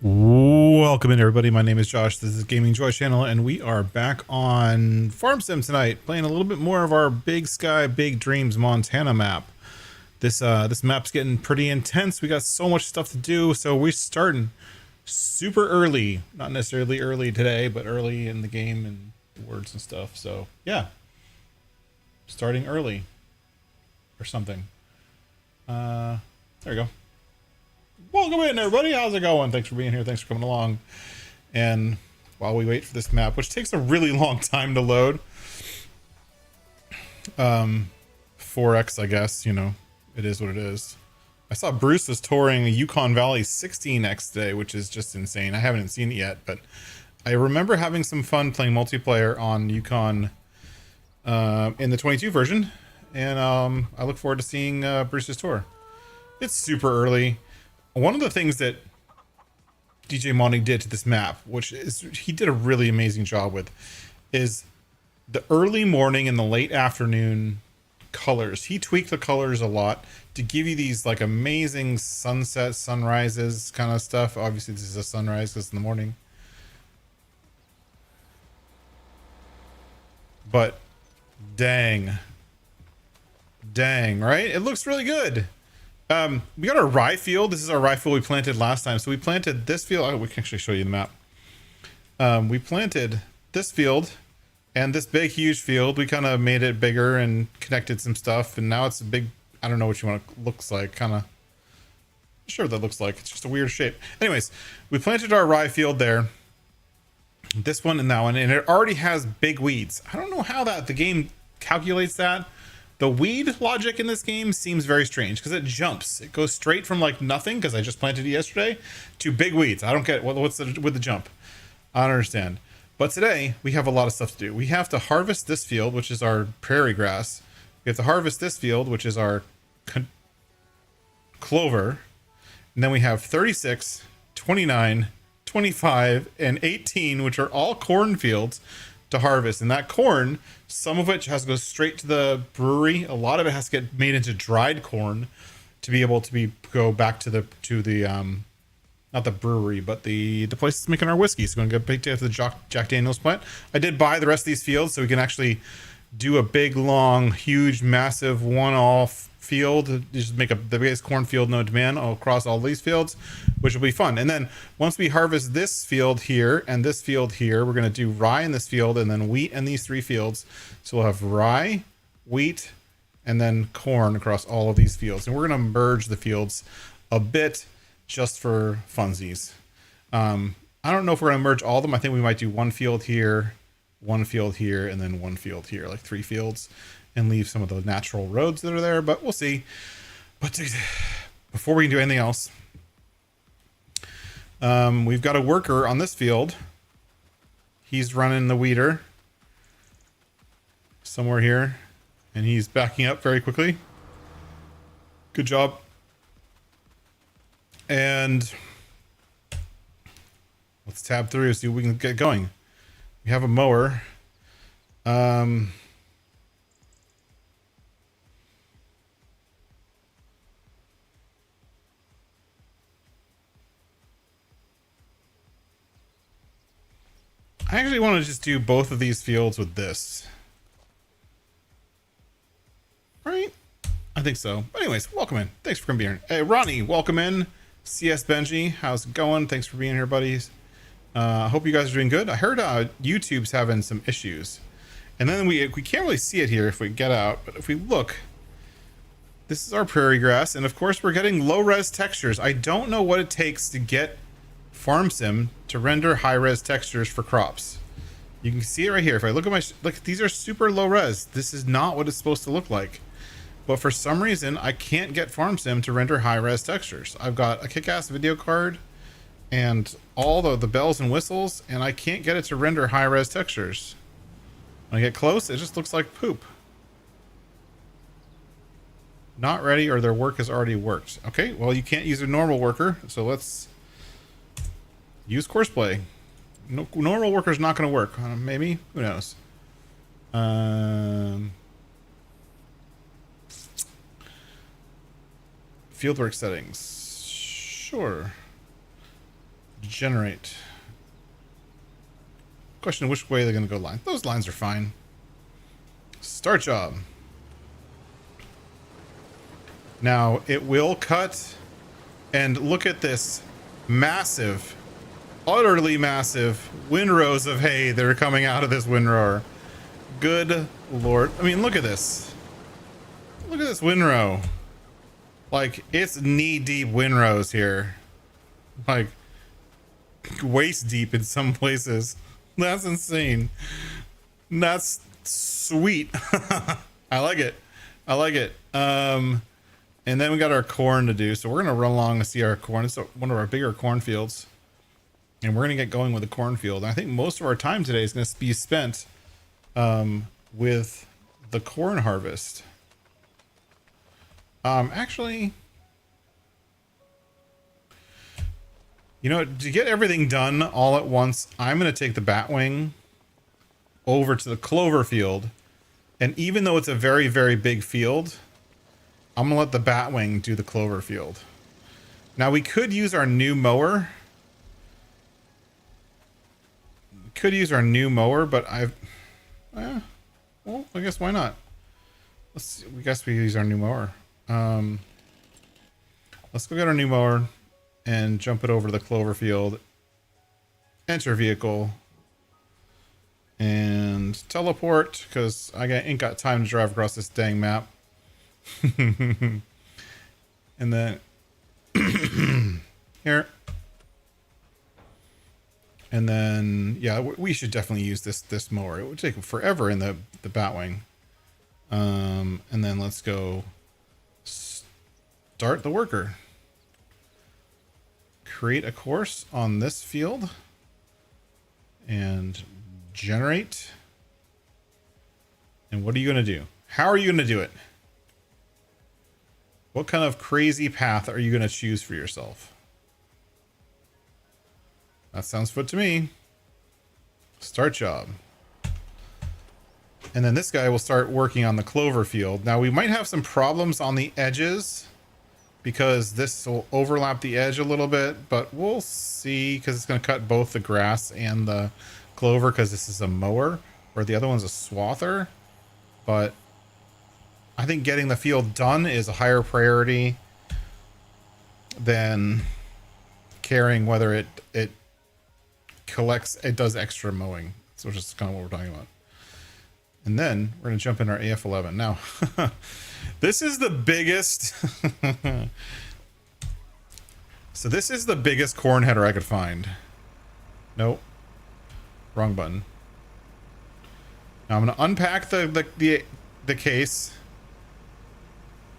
Welcome in, everybody. My name is Josh. This is Gaming Joy Channel, and we are back on Farm Sim tonight, playing a little bit more of our Big Sky, Big Dreams Montana map. This map's getting pretty intense. We got so much stuff to do, so we're starting super early. Not necessarily early today, but early in the game and words and stuff. So yeah, starting early or something. There we go. Welcome in, everybody. How's it going? Thanks for being here. Thanks for coming along. And while we wait for this map, which takes a really long time to load, 4x, I guess, you know, it is what it is. I saw Bruce was touring Yukon Valley 16x today, which is just insane. I haven't seen it yet, but I remember having some fun playing multiplayer on Yukon in the 22 version, and I look forward to seeing Bruce's tour. It's super early. One of the things that DJ Modding did to this map, which is he did a really amazing job with, is the early morning and the late afternoon colors. He tweaked the colors a lot to give you these like amazing sunset, sunrises kind of stuff. Obviously this is a sunrise because it's in the morning. But dang, right? It looks really good. We got our rye field. This is our rye field we planted last time. So we planted this field. Oh, we can actually show you the map. We planted this field and this big, huge field. We kind of made it bigger and connected some stuff. And now it's a big, I don't know what you want it looks like. Kind of sure what that looks like. It's just a weird shape. Anyways, we planted our rye field there. This one and that one. And it already has big weeds. I don't know how the game calculates that. The weed logic in this game seems very strange because it jumps. It goes straight from like nothing, because I just planted it yesterday, to big weeds. I don't get what's with the jump. I don't understand. But today we have a lot of stuff to do. We have to harvest this field, which is our prairie grass. We have to harvest this field, which is our clover. And then we have 36, 29, 25, and 18, which are all cornfields to harvest. And that corn, some of which has to go straight to the brewery. A lot of it has to get made into dried corn to be able to go back to the not the brewery, but the place that's making our whiskey. So we're gonna go big to the Jack Daniels plant. I did buy the rest of these fields so we can actually do a big, long, huge, massive one-off field. Just make the biggest cornfield known to man across all these fields, which will be fun. And then once we harvest this field here and this field here, we're going to do rye in this field and then wheat in these 3 fields. So we'll have rye, wheat, and then corn across all of these fields. And we're going to merge the fields a bit just for funsies. I don't know if we're going to merge all of them. I think we might do one field here, and then one field here, like 3 fields, and leave some of the natural roads that are there, but we'll see. But before we can do anything else, we've got a worker on this field. He's running the weeder somewhere here, and he's backing up very quickly. Good job. And let's tab through, see if we can get going. We have a mower. I actually want to just do both of these fields with this. Right? I think so. But anyways, welcome in. Thanks for coming here. Hey, Ronnie, welcome in. CS Benji, how's it going? Thanks for being here, buddies. I hope you guys are doing good. I heard YouTube's having some issues. And then we can't really see it here if we get out. But if we look, this is our prairie grass. And of course, we're getting low-res textures. I don't know what it takes to get Farm Sim to render high-res textures for crops. You can see it right here. If I look at these are super low res. This is not what it's supposed to look like. But for some reason, I can't get Farm Sim to render high-res textures. I've got a kick-ass video card and all the bells and whistles, and I can't get it to render high-res textures. When I get close, it just looks like poop. Not ready, or their work has already worked. Okay, well, you can't use a normal worker, so let's use Courseplay. No, normal worker's not going to work. Maybe? Who knows? Fieldwork settings. Sure. Generate. Question which way they're going to go line. Those lines are fine. Start job. Now, it will cut, and look at this massive, utterly massive windrows of hay that are coming out of this windrower. Good Lord. I mean, look at this. Look at this windrow. Like, it's knee-deep windrows here. Like, waist-deep in some places. That's insane. That's sweet. I like it. I like it. And then we got our corn to do. So we're going to run along and see our corn. It's one of our bigger cornfields. And we're going to get going with the cornfield. I think most of our time today is going to be spent with the corn harvest. Actually, you know, to get everything done all at once, I'm going to take the batwing over to the clover field. And even though it's a very, very big field, I'm going to let the batwing do the clover field. Now, we could use our new mower. But well, I guess why not? Let's see. I guess we use our new mower. Let's go get our new mower and jump it over to the clover field. Enter vehicle. And teleport, because I ain't got time to drive across this dang map. And then here. And then, yeah, we should definitely use this mower. It would take forever in the batwing. And then let's go start the worker. Create a course on this field. And generate. And what are you going to do? How are you going to do it? What kind of crazy path are you going to choose for yourself? That sounds good to me. Start job. And then this guy will start working on the clover field. Now we might have some problems on the edges because this will overlap the edge a little bit, but we'll see, because it's going to cut both the grass and the clover, because this is a mower where the other one's a swather. But I think getting the field done is a higher priority than caring whether it does extra mowing. So which is kind of what we're talking about. And then we're going to jump in our AF11. Now, this is the biggest. So this is the biggest corn header I could find. Nope. Wrong button. Now I'm going to unpack the case.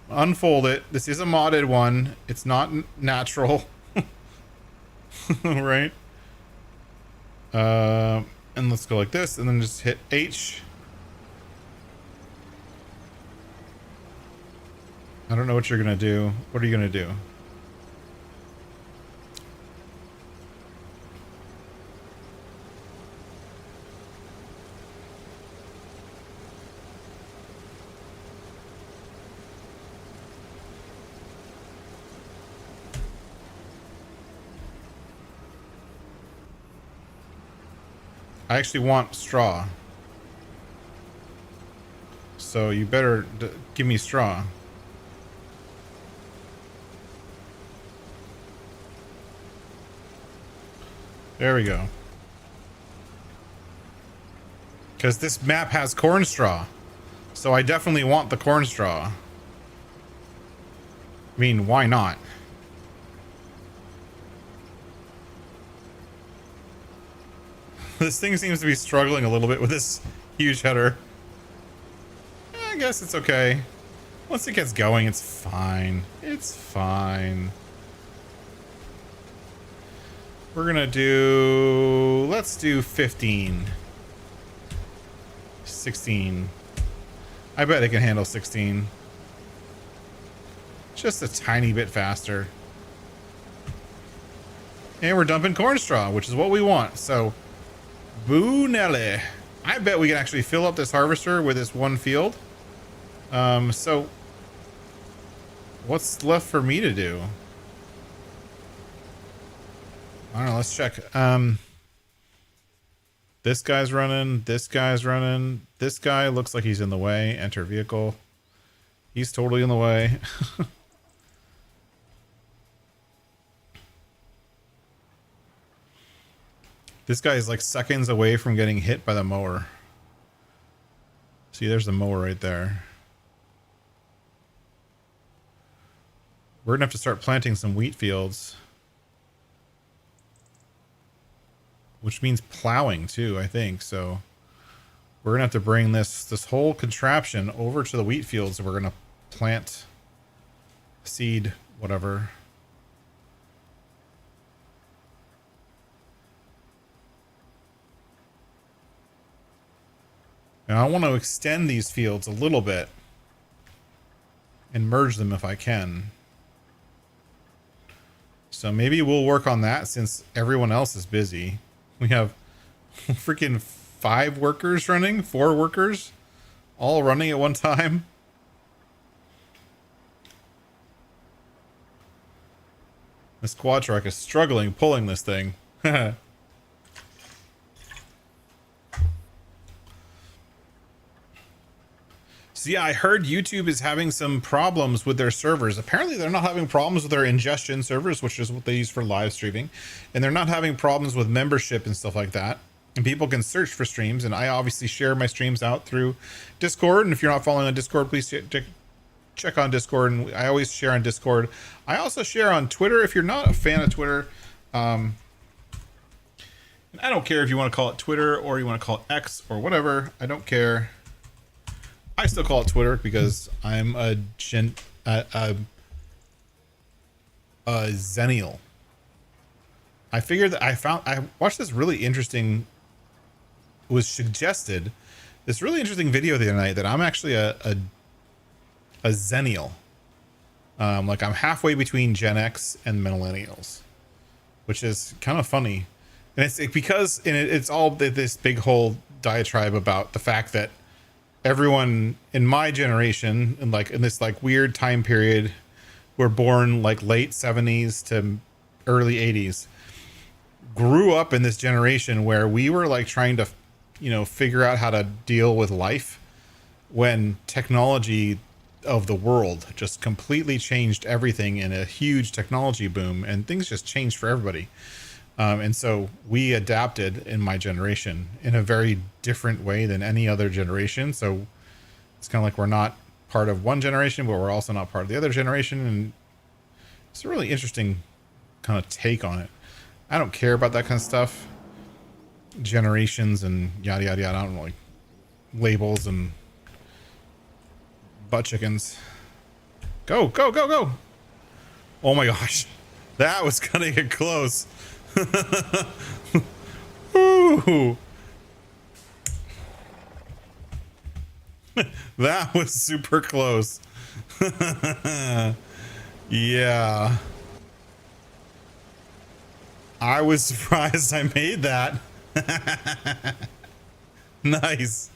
Unfold it. This is a modded one. It's not natural. Right? And let's go like this, and then just hit H. I don't know what you're gonna do. What are you gonna do? I actually want straw. So you better give me straw. There we go. Because this map has corn straw. So I definitely want the corn straw. I mean, why not? This thing seems to be struggling a little bit with this huge header. I guess it's okay. Once it gets going, it's fine. It's fine. We're gonna do, let's do 15. 16. I bet it can handle 16. Just a tiny bit faster. And we're dumping corn straw, which is what we want. So, boo Nelly. I bet we can actually fill up this harvester with this one field. So what's left for me to do? I don't know, let's check. This guy's running, this guy's running. This guy looks like he's in the way. Enter vehicle. He's totally in the way. This guy is like seconds away from getting hit by the mower. See, there's the mower right there. We're gonna have to start planting some wheat fields. Which means plowing too, I think. So we're gonna have to bring this whole contraption over to the wheat fields. We're gonna plant seed, whatever. And I want to extend these fields a little bit and merge them if I can. So maybe we'll work on that since everyone else is busy. We have freaking 5 workers running, 4 workers, all running at one time. This quad truck is struggling pulling this thing. So yeah, I heard YouTube is having some problems with their servers. Apparently they're not having problems with their ingestion servers, which is what they use for live streaming. And they're not having problems with membership and stuff like that. And people can search for streams. And I obviously share my streams out through Discord. And if you're not following on Discord, please check on Discord. And I always share on Discord. I also share on Twitter. If you're not a fan of Twitter, and I don't care if you want to call it Twitter or you want to call it X or whatever. I don't care. I still call it Twitter because I'm a zennial. I figured that I watched this really interesting, was suggested this really interesting video the other night that I'm actually a zennial. Like I'm halfway between Gen X and millennials, which is kind of funny. And it's all this big whole diatribe about the fact that everyone in my generation and like in this like weird time period, were born like late 70s to early 80s, grew up in this generation where we were like trying to, figure out how to deal with life when technology of the world just completely changed everything in a huge technology boom, and things just changed for everybody. And so we adapted in my generation in a very different way than any other generation. So it's kind of like we're not part of one generation, but we're also not part of the other generation. And it's a really interesting kind of take on it. I don't care about that kind of stuff. Generations and yada, yada, yada. I don't know, like labels and butt chickens. Go, go, go, go. Oh my gosh. That was going to get close. Ooh. That was super close. Yeah. I was surprised I made that. Nice.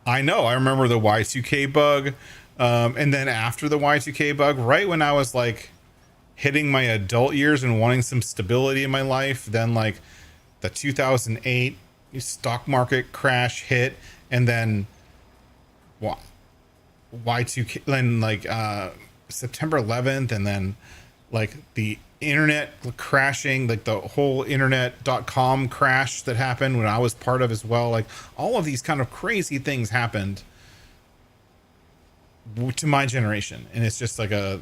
I know. I remember the Y2K bug. And then after the Y2K bug, right when I was like hitting my adult years and wanting some stability in my life, then like the 2008 stock market crash hit, and then Y2K, then like September 11th, and then like the internet crashing, like the whole internet.com crash that happened when I was part of as well. Like all of these kind of crazy things happened to my generation, and it's just like a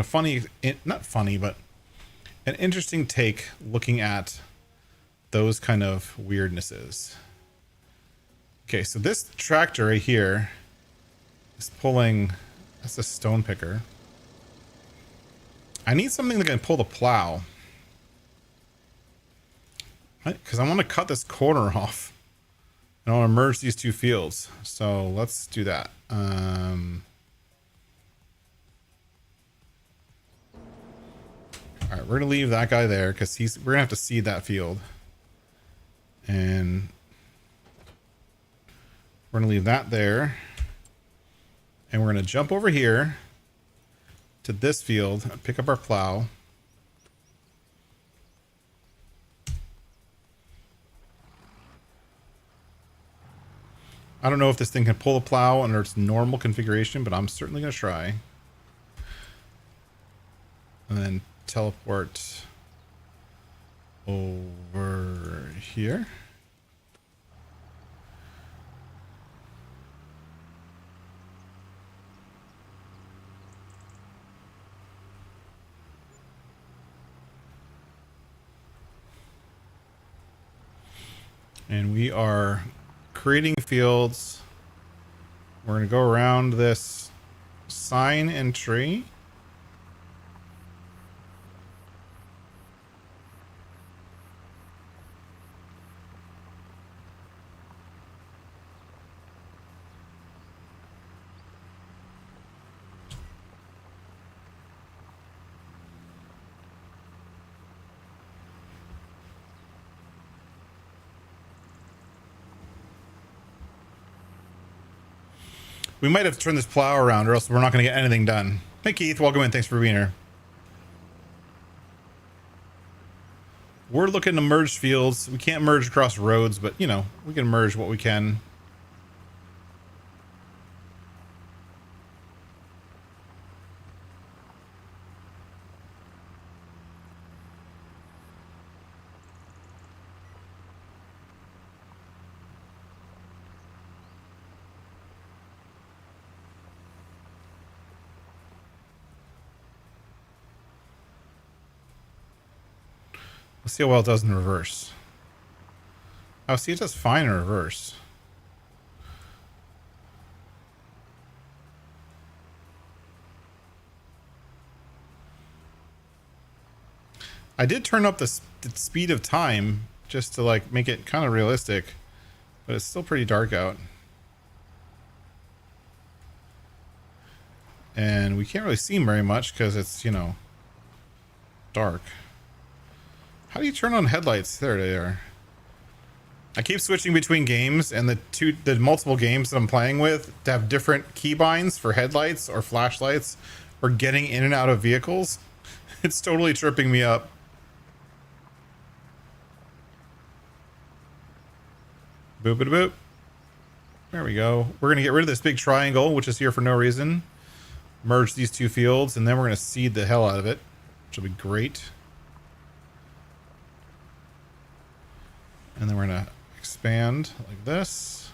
funny, not funny, but an interesting take looking at those kind of weirdnesses. Okay, so this tractor right here He's pulling. That's a stone picker. I need something that can pull the plow. Because I want to cut this corner off. I want to merge these two fields. So let's do that. All right, we're gonna leave that guy there because we're gonna have to seed that field, and we're gonna leave that there, and we're gonna jump over here to this field, pick up our plow. I don't know if this thing can pull the plow under its normal configuration, but I'm certainly gonna try. And then teleport over here. And we are creating fields. We're going to go around this sign and tree. We might have to turn this plow around or else we're not going to get anything done. Hey Keith, welcome in. Thanks for being here. We're looking to merge fields. We can't merge across roads, but you know, we can merge what we can. Let's see how well it does in reverse. Oh, see, it does fine in reverse. I did turn up the speed of time just to like make it kind of realistic, but it's still pretty dark out. And we can't really see very much because it's, you know, dark. How do you turn on headlights? There they are. I keep switching between games, and the multiple games that I'm playing with to have different keybinds for headlights or flashlights or getting in and out of vehicles. It's totally tripping me up. Boop it boop. There we go. We're gonna get rid of this big triangle, which is here for no reason. Merge these two fields, and then we're gonna seed the hell out of it, which will be great. And then we're gonna expand like this.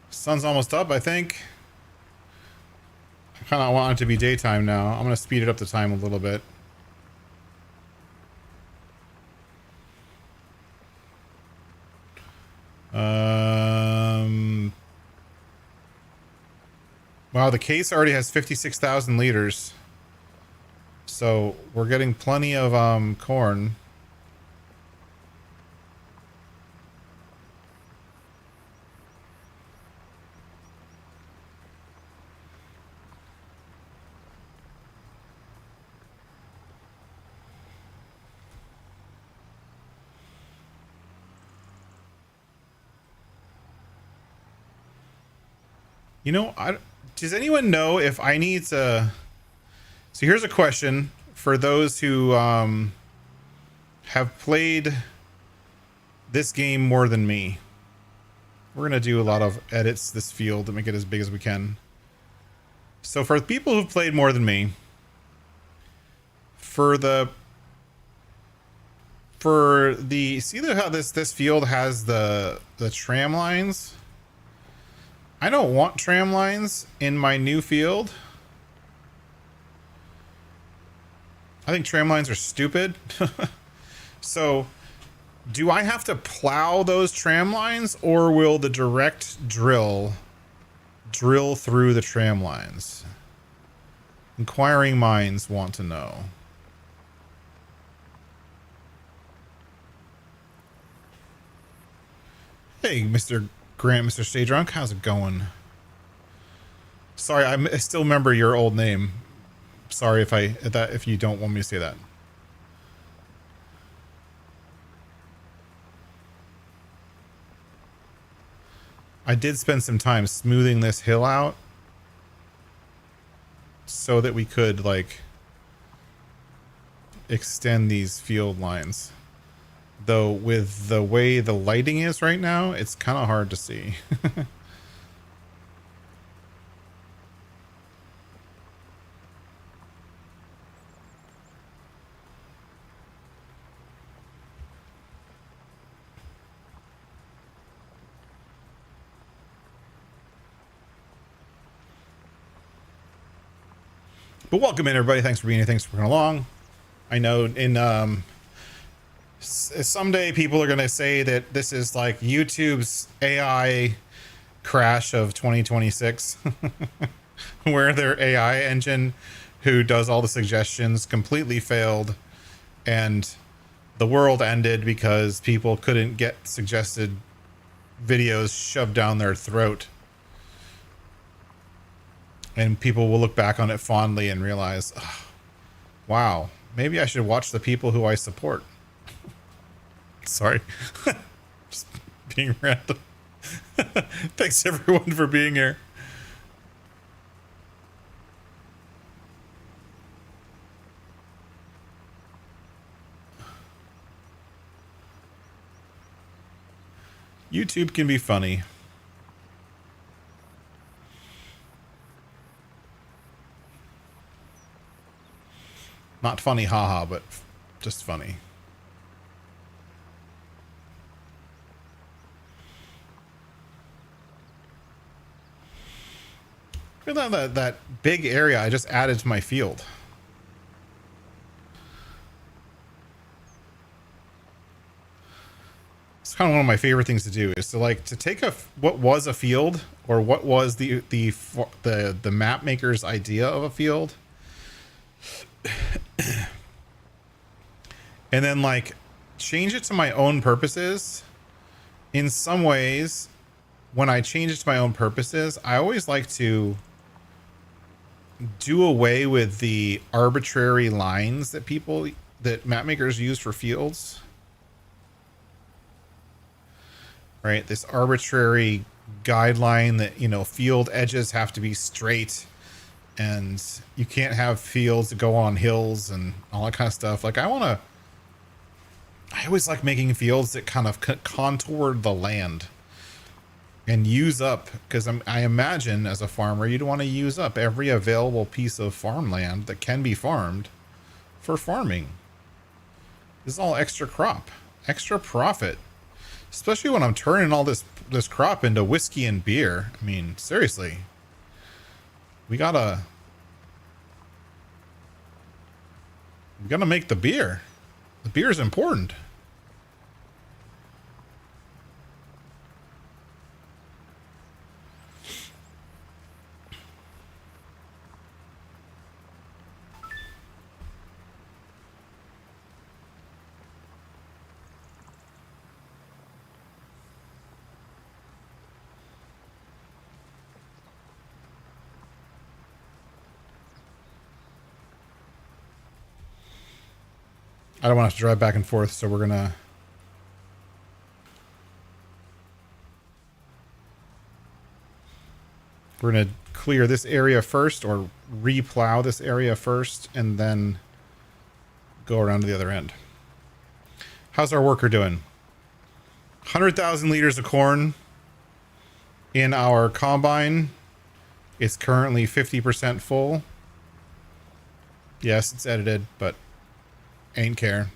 Sun's almost up, I think. I kind of want it to be daytime now. I'm gonna speed it up the time a little bit. Wow, the case already has 56,000 liters. So we're getting plenty of corn. You know, does anyone know if I need to... So here's a question for those who have played this game more than me. We're going to do a lot of edits this field to make it as big as we can. So for people who've played more than me, for the see how this field has the tram lines? I don't want tram lines in my new field. I think tram lines are stupid. So, do I have to plow those tram lines, or will the direct drill through the tram lines? Inquiring minds want to know. Hey, Mr. Grant, Mr. Stay Drunk, how's it going? Sorry, I still remember your old name. Sorry if you don't want me to say that. I did spend some time smoothing this hill out so that we could, like, extend these field lines. Though with the way the lighting is right now, it's kind of hard to see. But welcome in, everybody. Thanks for being here. Thanks for coming along. I know in someday people are going to say that this is like YouTube's AI crash of 2026, where their AI engine who does all the suggestions completely failed and the world ended because people couldn't get suggested videos shoved down their throat. And people will look back on it fondly and realize, oh, wow, maybe I should watch the people who I support. Sorry. Just being random. Thanks everyone for being here. YouTube can be funny. Not funny, haha, but just funny. Look at that big area I just added to my field. It's kind of one of my favorite things to do, is to take what was a field, or what was the map maker's idea of a field, and then like change it to my own purposes. In some ways, when I change it to my own purposes, I always like to do away with the arbitrary lines that map makers use for fields. Right? This arbitrary guideline that, you know, field edges have to be straight and you can't have fields that go on hills and all that kind of stuff. Like, I always like making fields that kind of contour the land and use up, because I imagine as a farmer, you'd want to use up every available piece of farmland that can be farmed for farming. This is all extra crop, extra profit, especially when I'm turning all this crop into whiskey and beer. I mean, seriously, we gotta make the beer. The beer is important. I don't want to have to drive back and forth, so we're gonna clear this area first, or replow this area first, and then go around to the other end. How's our worker doing? 100,000 liters of corn in our combine. It's currently 50% full. Yes, it's edited, but ain't care.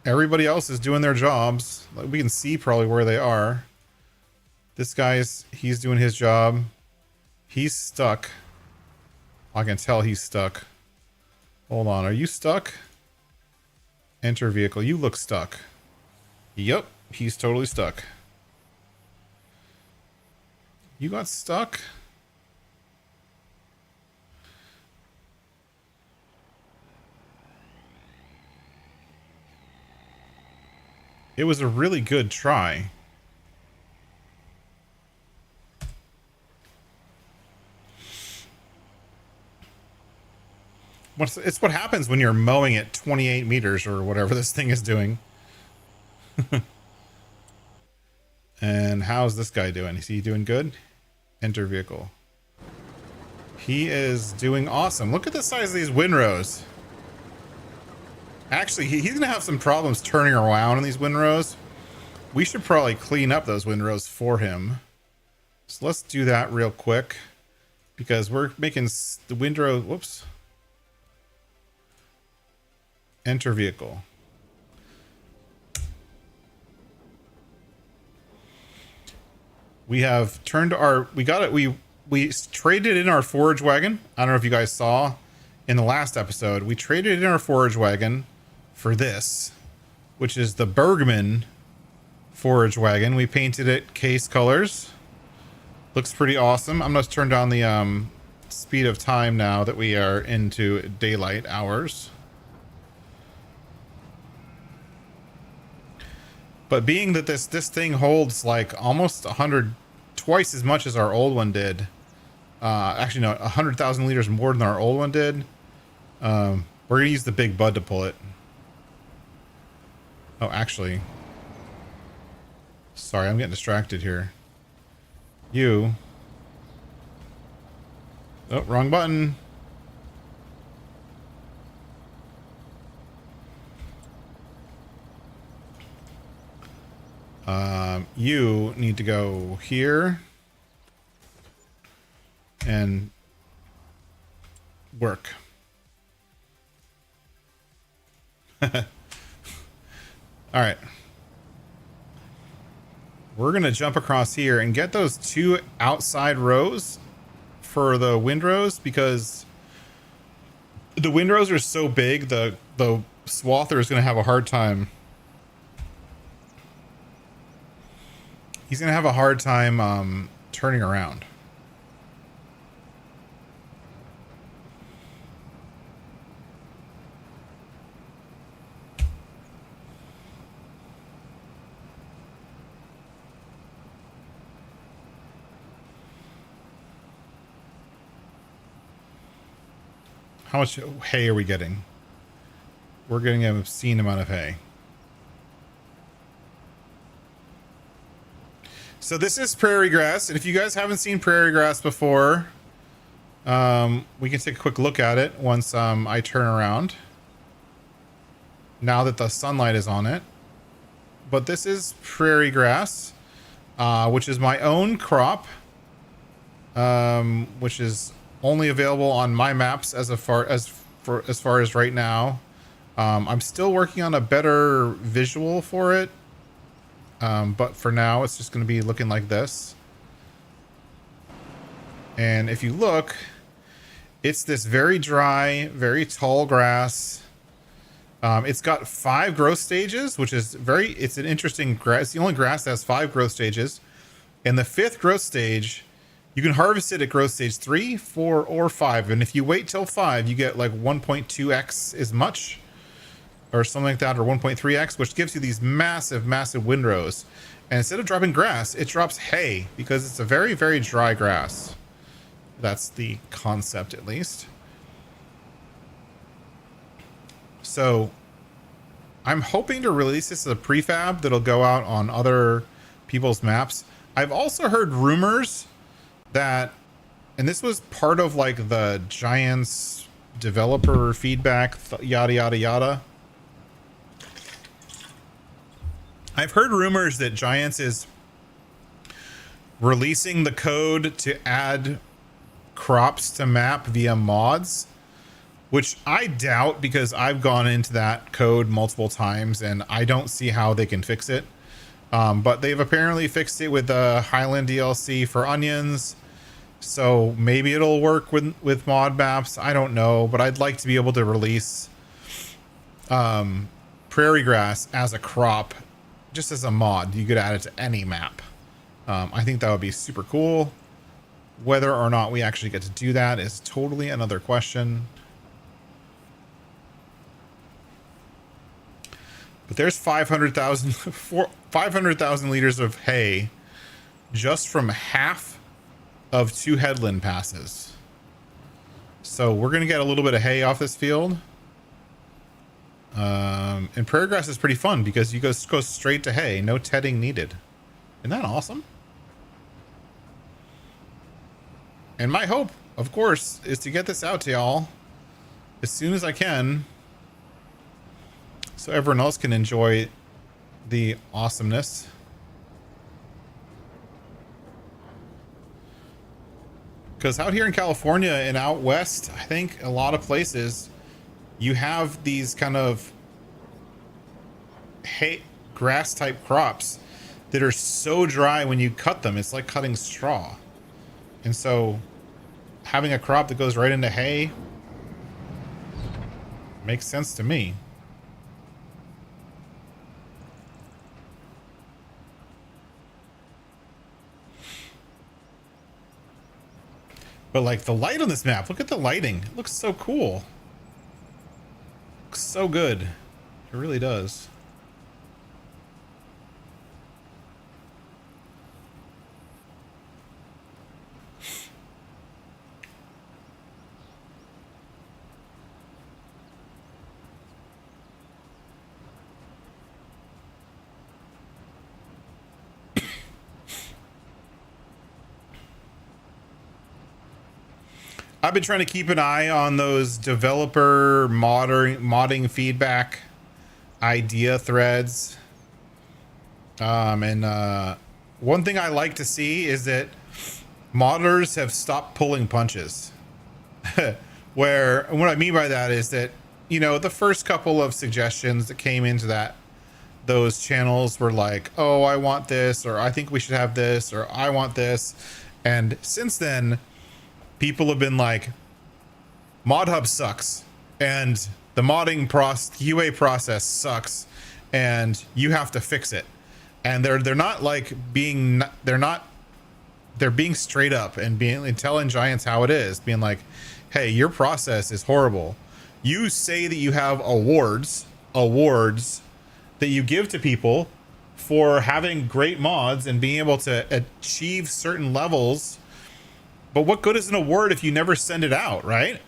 Everybody else is doing their jobs. We can see probably where they are. This guy's, he's doing his job. He's stuck. I can tell he's stuck. Hold on, are you stuck? Enter vehicle. You look stuck. Yep, he's totally stuck. You got stuck? It was a really good try. It's what happens when you're mowing at 28 meters or whatever this thing is doing. And how's this guy doing? Is he doing good? Enter vehicle. He is doing awesome. Look at the size of these windrows. Actually, he's going to have some problems turning around in these windrows. We should probably clean up those windrows for him. So let's do that real quick. Because we're making the windrow... Whoops. Enter vehicle. We have turned our... We got it. We traded in our forage wagon. I don't know if you guys saw in the last episode. We traded in our forage wagon for this, which is the Bergman forage wagon. We painted it case colors. Looks pretty awesome. I'm going to turn down the speed of time now that we are into daylight hours. But being that this thing holds like almost 100, twice as much as our old one did. Actually, no, 100,000 liters more than our old one did. We're going to use the big bud to pull it. Oh, actually. Sorry, I'm getting distracted here. You. Oh, wrong button. You need to go here and work. All right. We're going to jump across here and get those two outside rows for the windrows, because the windrows are so big, the swather is going to have a hard time. He's going to have a hard time turning around. How much hay are we getting? We're getting an obscene amount of hay. So this is prairie grass, and if you guys haven't seen prairie grass before, we can take a quick look at it once I turn around. Now that the sunlight is on it. But this is prairie grass, which is my own crop, which is only available on my maps as far as right now. I'm still working on a better visual for it. But for now, it's just going to be looking like this. And if you look, it's this very dry, very tall grass. It's got 5 growth stages, which is it's an interesting grass. It's the only grass that has 5 growth stages. And the 5th growth stage, you can harvest it at growth stage 3, 4, or 5. And if you wait till 5, you get like 1.2x as much, or something like that, or 1.3x, which gives you these massive, massive windrows. And instead of dropping grass, it drops hay, because it's a very, very dry grass. That's the concept, at least. So I'm hoping to release this as a prefab that'll go out on other people's maps. I've also heard rumors that, and this was part of like the Giants developer feedback, yada, yada, yada. I've heard rumors that Giants is releasing the code to add crops to map via mods, which I doubt, because I've gone into that code multiple times and I don't see how they can fix it. But they've apparently fixed it with the Highland DLC for onions. So maybe it'll work with mod maps. I don't know, but I'd like to be able to release prairie grass as a crop, just as a mod. You could add it to any map. I think that would be super cool. Whether or not we actually get to do that is totally another question. But there's 500,000 liters of hay just from half of 2 headland passes. So we're going to get a little bit of hay off this field. And prairie grass is pretty fun because you go straight to hay. No tedding needed. Isn't that awesome? And my hope, of course, is to get this out to y'all as soon as I can, so everyone else can enjoy the awesomeness. Because out here in California and out west, I think a lot of places, you have these kind of hay grass type crops that are so dry when you cut them, it's like cutting straw. And so having a crop that goes right into hay makes sense to me. But like the light on this map, look at the lighting. It looks so cool. Looks so good. It really does. I've been trying to keep an eye on those developer modding feedback idea threads. And one thing I like to see is that modders have stopped pulling punches. Where, and what I mean by that is that, you know, the first couple of suggestions that came into those channels were like, oh, I want this, or I think we should have this, or I want this. And since then, people have been like, ModHub sucks, and the modding QA process sucks, and you have to fix it. And they're not like being, they're being straight up and telling giants how it is, being like, hey, your process is horrible. You say that you have awards that you give to people for having great mods and being able to achieve certain levels. But what good is an award if you never send it out, right?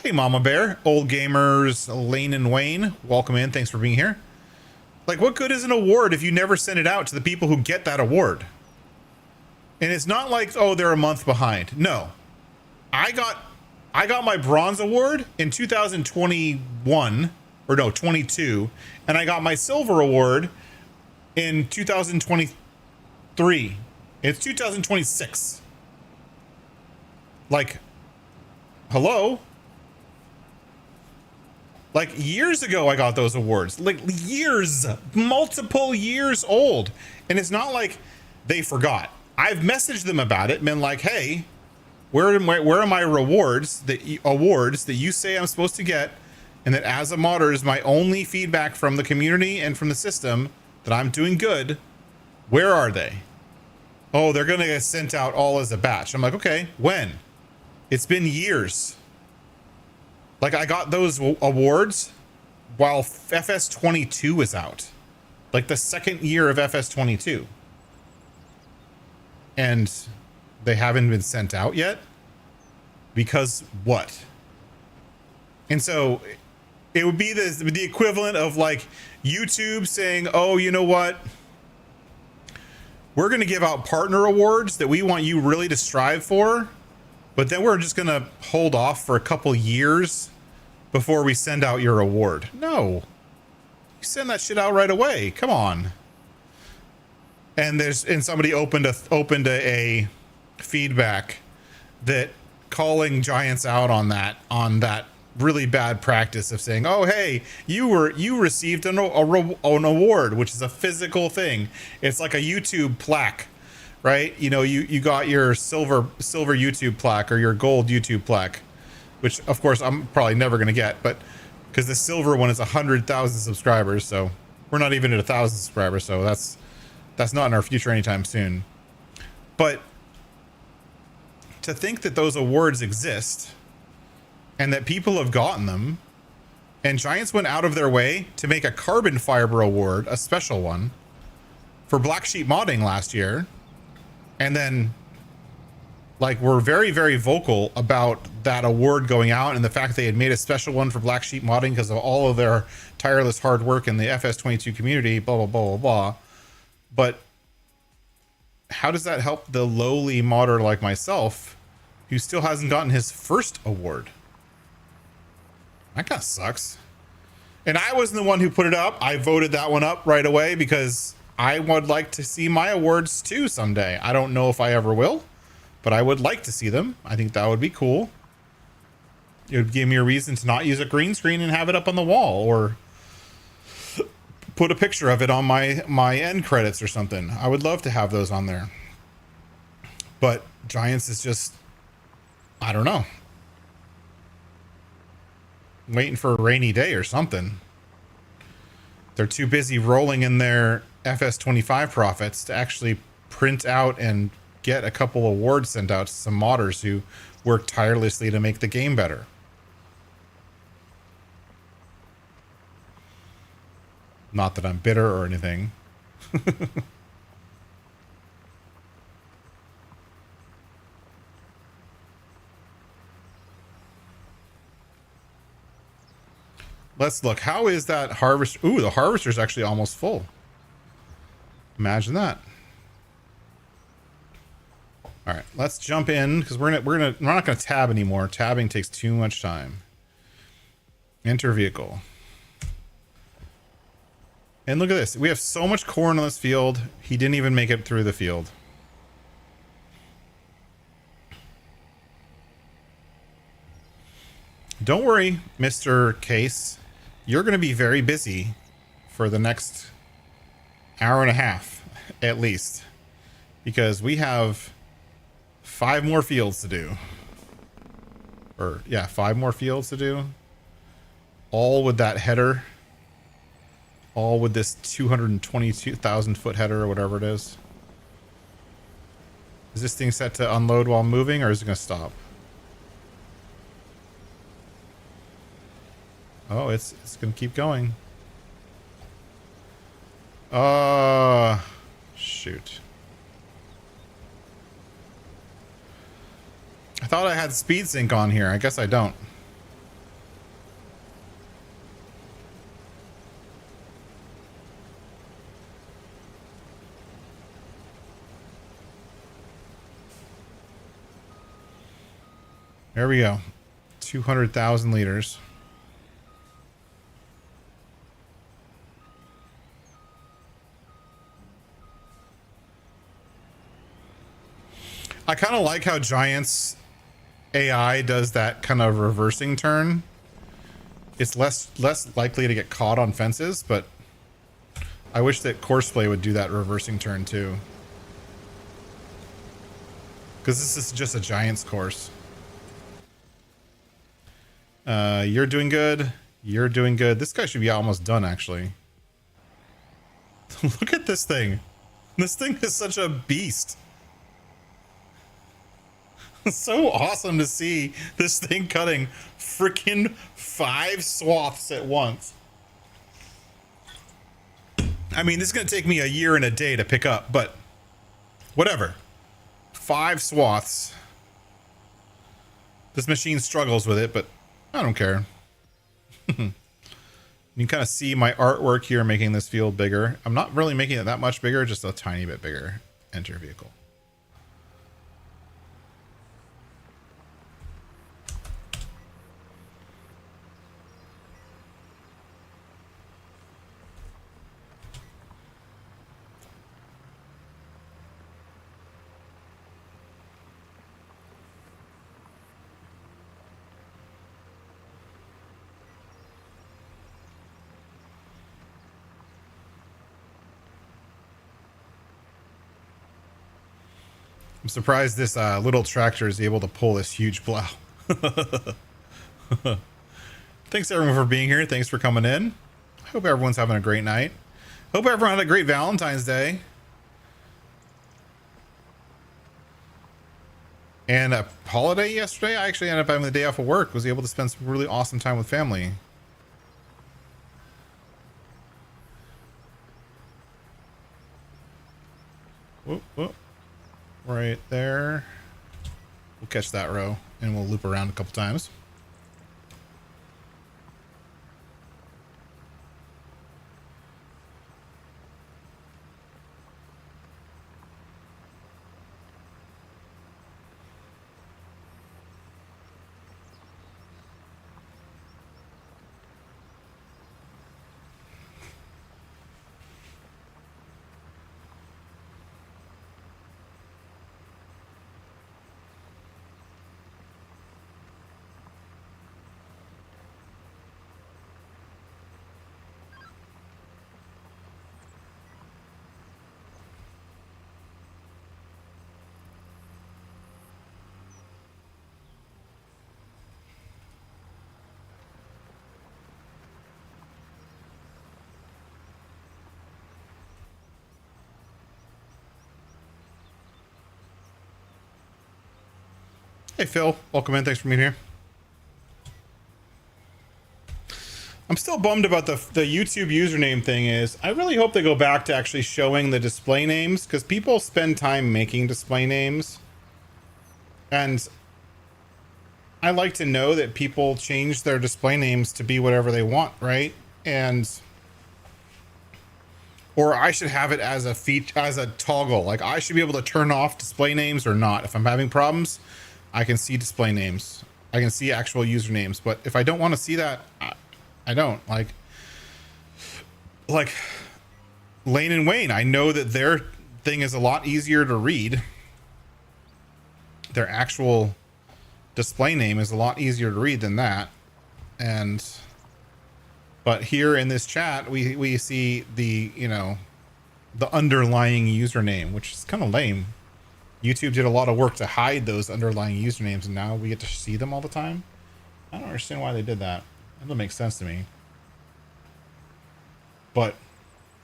Hey, Mama Bear, Old Gamers, Lane and Wayne, welcome in. Thanks for being here. Like, what good is an award if you never send it out to the people who get that award? And it's not like, oh, they're a month behind. No, I got my bronze award in 2021, or no, 22, and I got my silver award in 2023. It's 2026. Like, hello? Like, years ago I got those awards. Like, years, multiple years old. And it's not like they forgot. I've messaged them about it and been like, hey, where are my awards that you say I'm supposed to get, and that as a modder is my only feedback from the community and from the system that I'm doing good? Where are they? Oh, they're gonna get sent out all as a batch. I'm like, okay, when? It's been years. Like, I got those awards while FS22 was out, like the second year of FS22, and they haven't been sent out yet. Because what? And so it would be the equivalent of like YouTube saying, oh, you know what, we're going to give out partner awards that we want you really to strive for, but then we're just going to hold off for a couple years before we send out your award. No, you send that shit out right away. Come on. And somebody opened a feedback that calling giants out on that really bad practice of saying, "Oh, hey, you received an award," which is a physical thing. It's like a YouTube plaque, right? You know, you got your silver YouTube plaque or your gold YouTube plaque, which of course I'm probably never gonna get, but because the silver one is 100,000 subscribers, so we're not even at 1,000 subscribers, so that's not in our future anytime soon. But to think that those awards exist and that people have gotten them, and Giants went out of their way to make a carbon fiber award, a special one, for Black Sheep modding last year, and then like were very, very vocal about that award going out and the fact they had made a special one for Black Sheep modding because of all of their tireless hard work in the FS22 community, blah, blah, blah, blah, blah. But how does that help the lowly modder like myself who still hasn't gotten his first award? That kind of sucks. And I wasn't the one who put it up. I voted that one up right away because I would like to see my awards too someday. I don't know if I ever will, but I would like to see them. I think that would be cool. It would give me a reason to not use a green screen and have it up on the wall, or put a picture of it on my end credits or something. I would love to have those on there. But Giants is just, I don't know. Waiting for a rainy day or something. They're too busy rolling in their FS25 profits to actually print out and get a couple awards sent out to some modders who work tirelessly to make the game better. Not that I'm bitter or anything. Let's look. How is that harvest? Ooh, the harvester's actually almost full. Imagine that. All right, let's jump in because we're not gonna tab anymore. Tabbing takes too much time. Enter vehicle. And look at this. We have so much corn on this field. He didn't even make it through the field. Don't worry, Mr. Case. You're going to be very busy for the next hour and a half, at least. Because we have 5 more fields to do. Or, yeah, 5 more fields to do. All with that header. All with this 222,000 foot header or whatever it is. Is this thing set to unload while moving, or is it going to stop? Oh, it's going to keep going. Shoot. I thought I had speed sync on here. I guess I don't. There we go. 200,000 liters. I kind of like how Giants AI does that kind of reversing turn. It's less likely to get caught on fences, but I wish that Courseplay would do that reversing turn too. Because this is just a Giants course. You're doing good. You're doing good. This guy should be almost done, actually. Look at this thing. This thing is such a beast. It's so awesome to see this thing cutting freaking 5 swaths at once. I mean, this is going to take me a year and a day to pick up, but whatever. 5 swaths. This machine struggles with it, but I don't care. You can kind of see my artwork here making this field bigger. I'm not really making it that much bigger, just a tiny bit bigger. Enter vehicle. I'm surprised this little tractor is able to pull this huge plow. Thanks everyone for being here. Thanks for coming in. I hope everyone's having a great night. Hope everyone had a great Valentine's Day. And a holiday yesterday. I actually ended up having the day off of work. Was able to spend some really awesome time with family. Whoop, whoop. Right there. We'll catch that row and we'll loop around a couple times. Hey Phil, welcome in. Thanks for being here. I'm still bummed about the YouTube username thing. Is I really hope they go back to actually showing the display names, because people spend time making display names. And I like to know that people change their display names to be whatever they want, right? And or I should have it as a as a toggle. Like I should be able to turn off display names or not. If I'm having problems, I can see display names. I can see actual usernames. But if I don't want to see that, I don't. Like Lane and Wayne, I know that their thing is a lot easier to read. Their actual display name is a lot easier to read than that. But here in this chat, we see the, you know, the underlying username, which is kind of lame. YouTube did a lot of work to hide those underlying usernames, and now we get to see them all the time. I don't understand why they did that. That doesn't make sense to me. But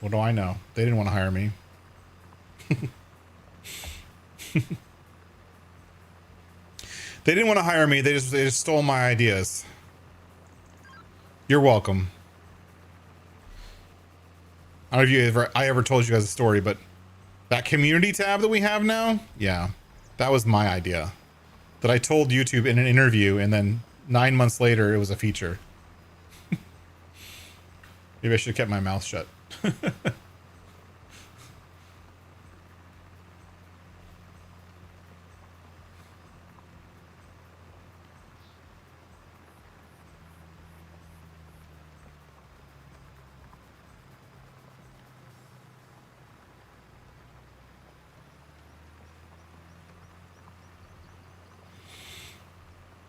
what do I know? They didn't want to hire me. They didn't want to hire me. They just stole my ideas. You're welcome. I don't know if I ever told you guys a story, but that community tab that we have now, yeah, that was my idea. That I told YouTube in an interview, and then 9 months later, it was a feature. Maybe I should have kept my mouth shut.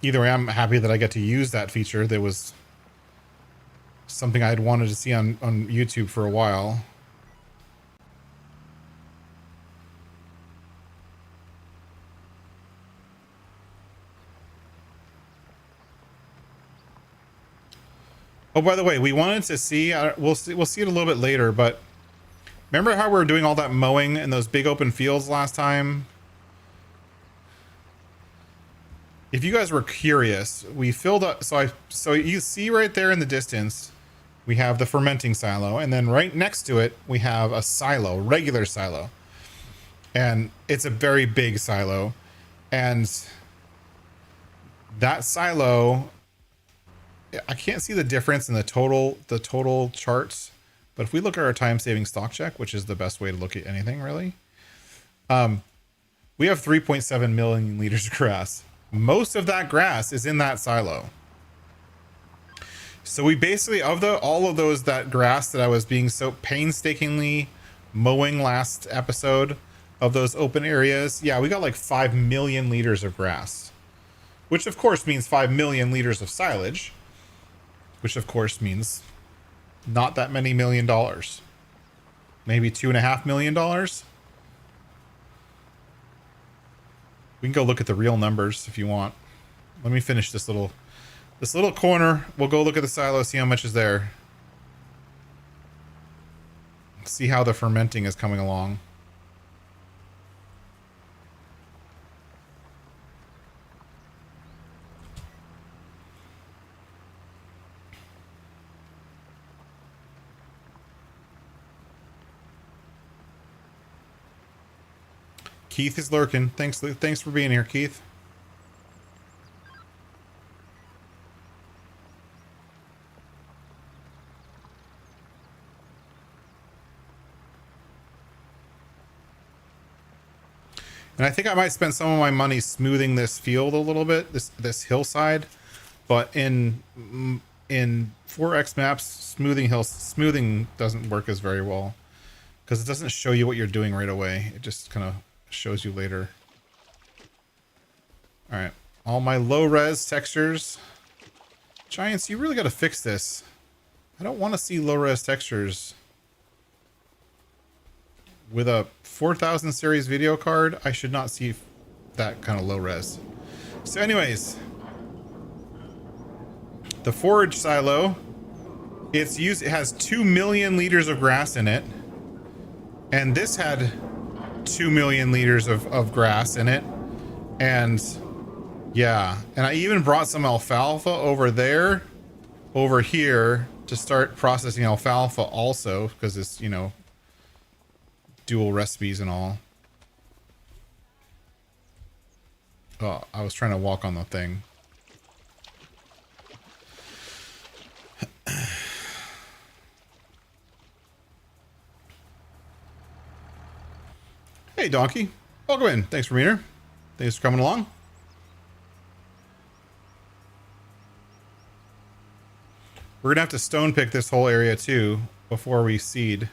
Either way, I'm happy that I get to use that feature. That was something I'd wanted to see on YouTube for a while. Oh, by the way, we wanted to see, we'll see it a little bit later, but remember how we were doing all that mowing in those big open fields last time? If you guys were curious, we filled up, so you see right there in the distance, we have the fermenting silo, and then right next to it, we have a silo, regular silo. And it's a very big silo. And that silo, I can't see the difference in the total charts, but if we look at our time-saving stock check, which is the best way to look at anything, really, we have 3.7 million liters of grass. Most of that grass is in that silo. So we basically, all of those, that grass that I was being so painstakingly mowing last episode of those open areas, yeah, we got like 5 million liters of grass, which of course means 5 million liters of silage, which of course means not that many $1 million, maybe $2.5 million. We can go look at the real numbers if you want. Let me finish this little corner. We'll go look at the silo, see how much is there. See how the fermenting is coming along. Keith is lurking. Thanks for being here, Keith. And I think I might spend some of my money smoothing this field a little bit, this hillside. But in 4X maps, smoothing doesn't work as very well because it doesn't show you what you're doing right away. It just kind of shows you later. All right, all my low res textures. Giants, you really got to fix this. I don't want to see low res textures with a 4000 series video card. I should not see that kind of low res. So anyways, the forage silo, it has 2 million liters of grass in it, and this had 2 million liters of grass in it. And yeah, and I even brought some alfalfa over here to start processing alfalfa also, because it's, you know, dual recipes and all. Oh, I was trying to walk on the thing. Hey, Donkey. Welcome in. Thanks for being here. Thanks for coming along. We're going to have to stone pick this whole area, too, before we seed.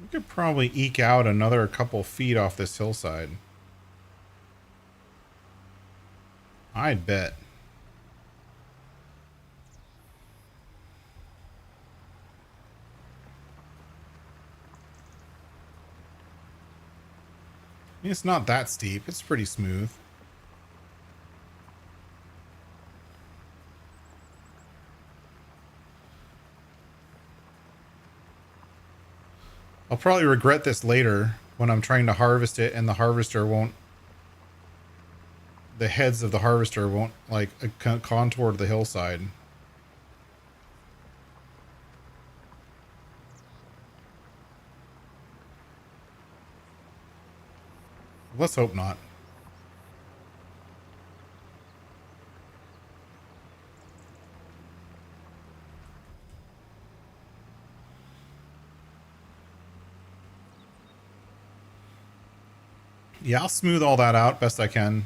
We could probably eke out another couple feet off this hillside. I'd bet. I mean, it's not that steep. It's pretty smooth. I'll probably regret this later when I'm trying to harvest it and the harvester won't, the heads of the harvester won't like contour to the hillside. Let's hope not. Yeah, I'll smooth all that out best I can.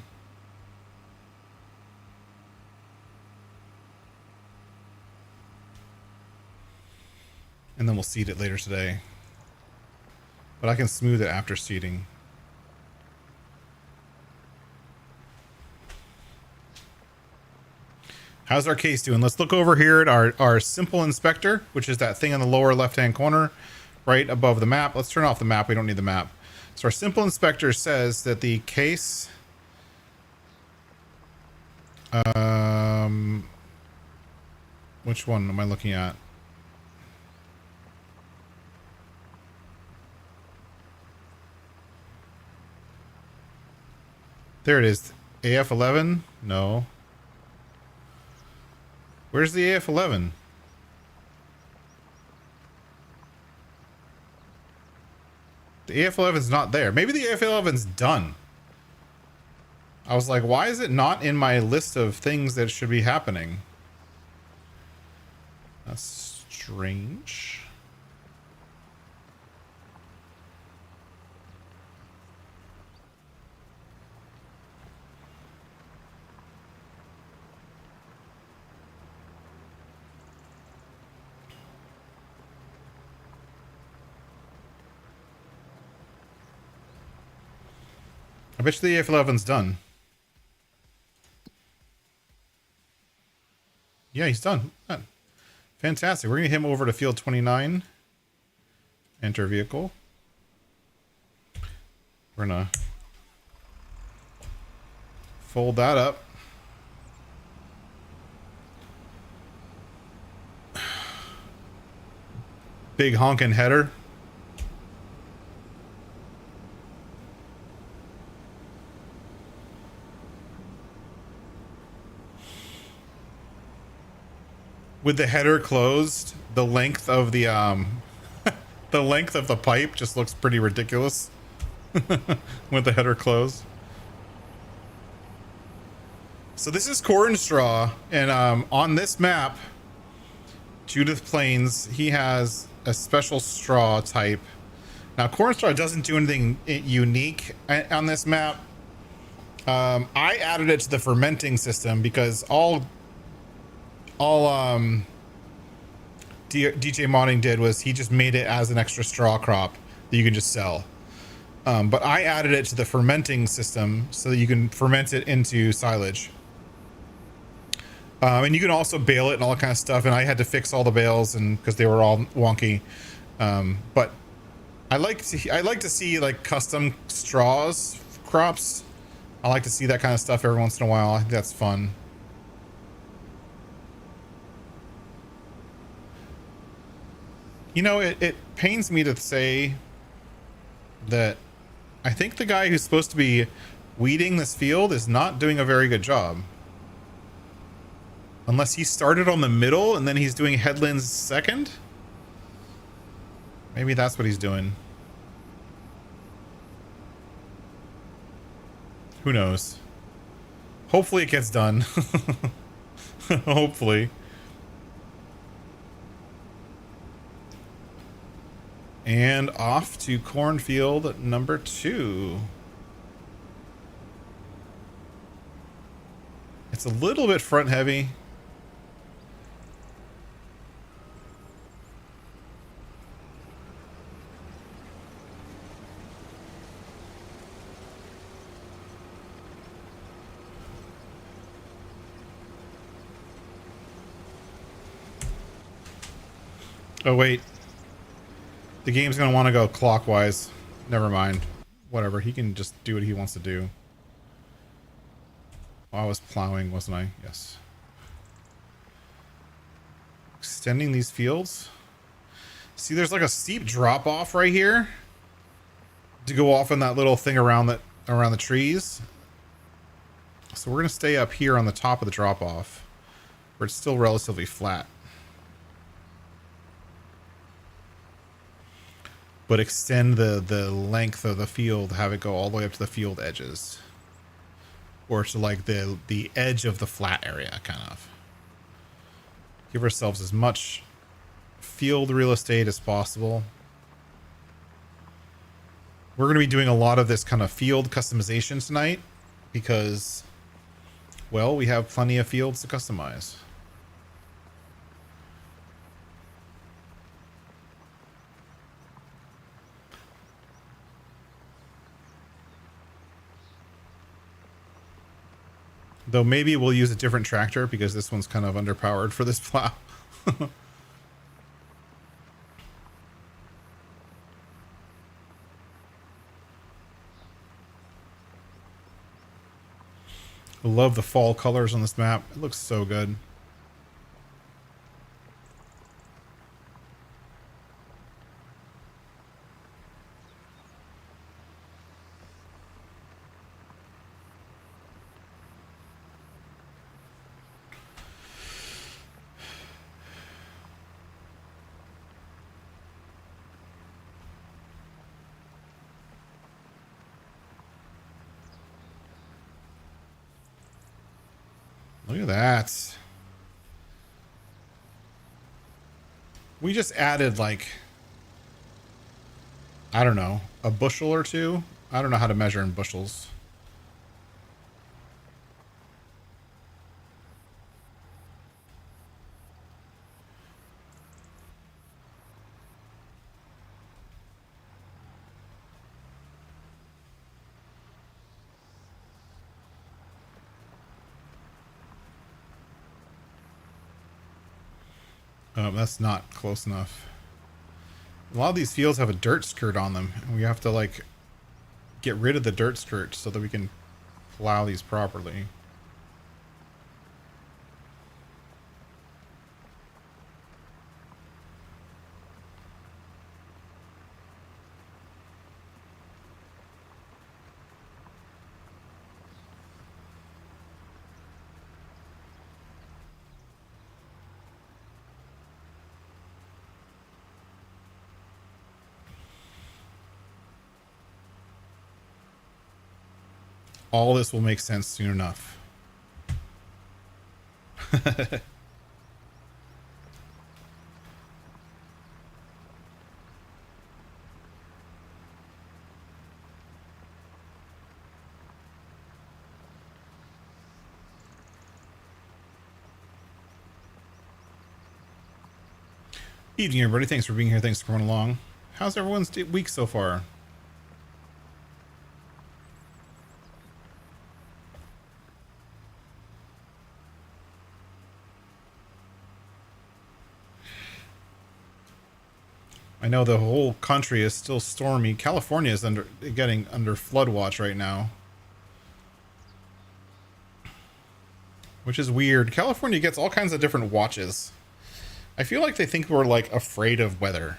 And then we'll seed it later today. But I can smooth it after seeding. How's our case doing? Let's look over here at our simple inspector, which is that thing in the lower left-hand corner, right above the map. Let's turn off the map. We don't need the map. So our simple inspector says that the case... which one am I looking at? There it is. AF11? No. Where's the AF11? The AF11's not there. Maybe the AF11's done. I was like, why is it not in my list of things that should be happening? That's strange. I bet you the AF11's done. Yeah, he's done. Done. Fantastic. We're going to hit him over to field 29. Enter vehicle. We're going to fold that up. Big honking header. With the header closed, the length of the the length of the pipe just looks pretty ridiculous with the header closed. So this is corn straw, and on this map, Judith Plains, he has a special straw type. Now, corn straw doesn't do anything unique on this map. I added it to the fermenting system because all DJ Modding did was he just made it as an extra straw crop that you can just sell. But I added it to the fermenting system so that you can ferment it into silage. And you can also bale it and all that kind of stuff. And I had to fix all the bales and because they were all wonky. But I like to see like custom straws crops. I like to see that kind of stuff every once in a while. I think that's fun. You know, it pains me to say that I think the guy who's supposed to be weeding this field is not doing a very good job. Unless he started on the middle and then he's doing headlands second. Maybe that's what he's doing. Who knows? Hopefully it gets done. Hopefully. And off to cornfield number 2. It's a little bit front heavy. Oh, wait. The game's going to want to go clockwise. Never mind. Whatever. He can just do what he wants to do. Oh, I was plowing, wasn't I? Yes. Extending these fields. See, there's like a steep drop off right here to go off in that little thing around the trees. So we're going to stay up here on the top of the drop off where it's still relatively flat. But extend the length of the field, have it go all the way up to the field edges. Or to like the edge of the flat area, kind of. Give ourselves as much field real estate as possible. We're going to be doing a lot of this kind of field customization tonight because, well, we have plenty of fields to customize. Though maybe we'll use a different tractor because this one's kind of underpowered for this plow. I love the fall colors on this map. It looks so good. Look at that. We just added like, I don't know, a bushel or two. I don't know how to measure in bushels. That's not close enough. A lot of these fields have a dirt skirt on them, and we have to like get rid of the dirt skirt so that we can plow these properly. All this will make sense soon enough. Evening, everybody. Thanks for being here. Thanks for coming along. How's everyone's week so far? I know the whole country is still stormy. California is getting under flood watch right now, which is weird. California gets all kinds of different watches. I feel like they think we're like afraid of weather.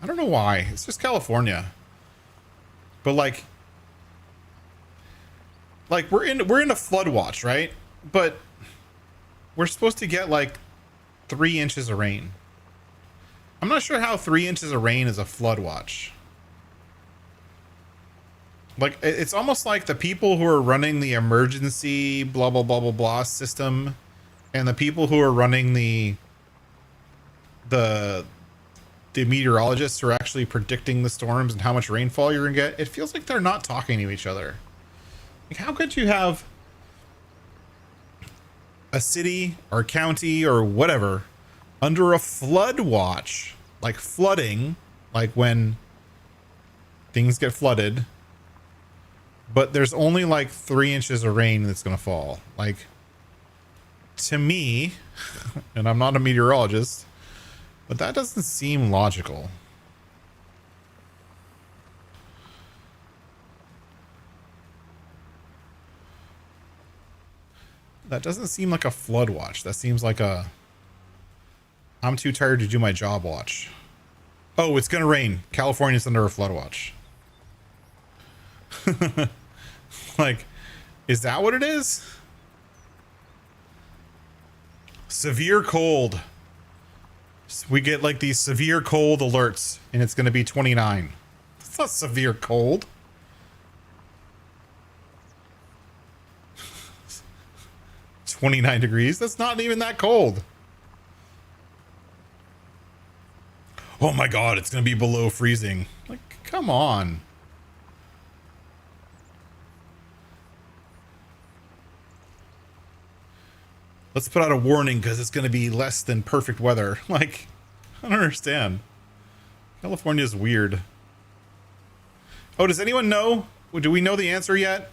I don't know why. It's just California. But like we're in a flood watch, right? But we're supposed to get like 3 inches of rain. I'm not sure how 3 inches of rain is a flood watch. Like, it's almost like the people who are running the emergency blah blah blah blah blah system and the people who are running the meteorologists who are actually predicting the storms and how much rainfall you're gonna get. It feels like they're not talking to each other. Like, how could you have a city or county or whatever under a flood watch, like flooding, like when things get flooded, but there's only like 3 inches of rain that's gonna fall? Like, to me, and I'm not a meteorologist, but that doesn't seem logical. That doesn't seem like a flood watch. That seems like a I'm too tired to do my job watch. Oh, it's gonna rain. California's under a flood watch. Like, is that what it is? Severe cold. We get like these severe cold alerts, and it's gonna be 29. It's not severe cold. $29. That's not even that cold. Oh my god, it's gonna be below freezing. Like, come on. Let's put out a warning because it's gonna be less than perfect weather. Like, I don't understand. California's weird. Oh, does anyone know? Do we know the answer yet?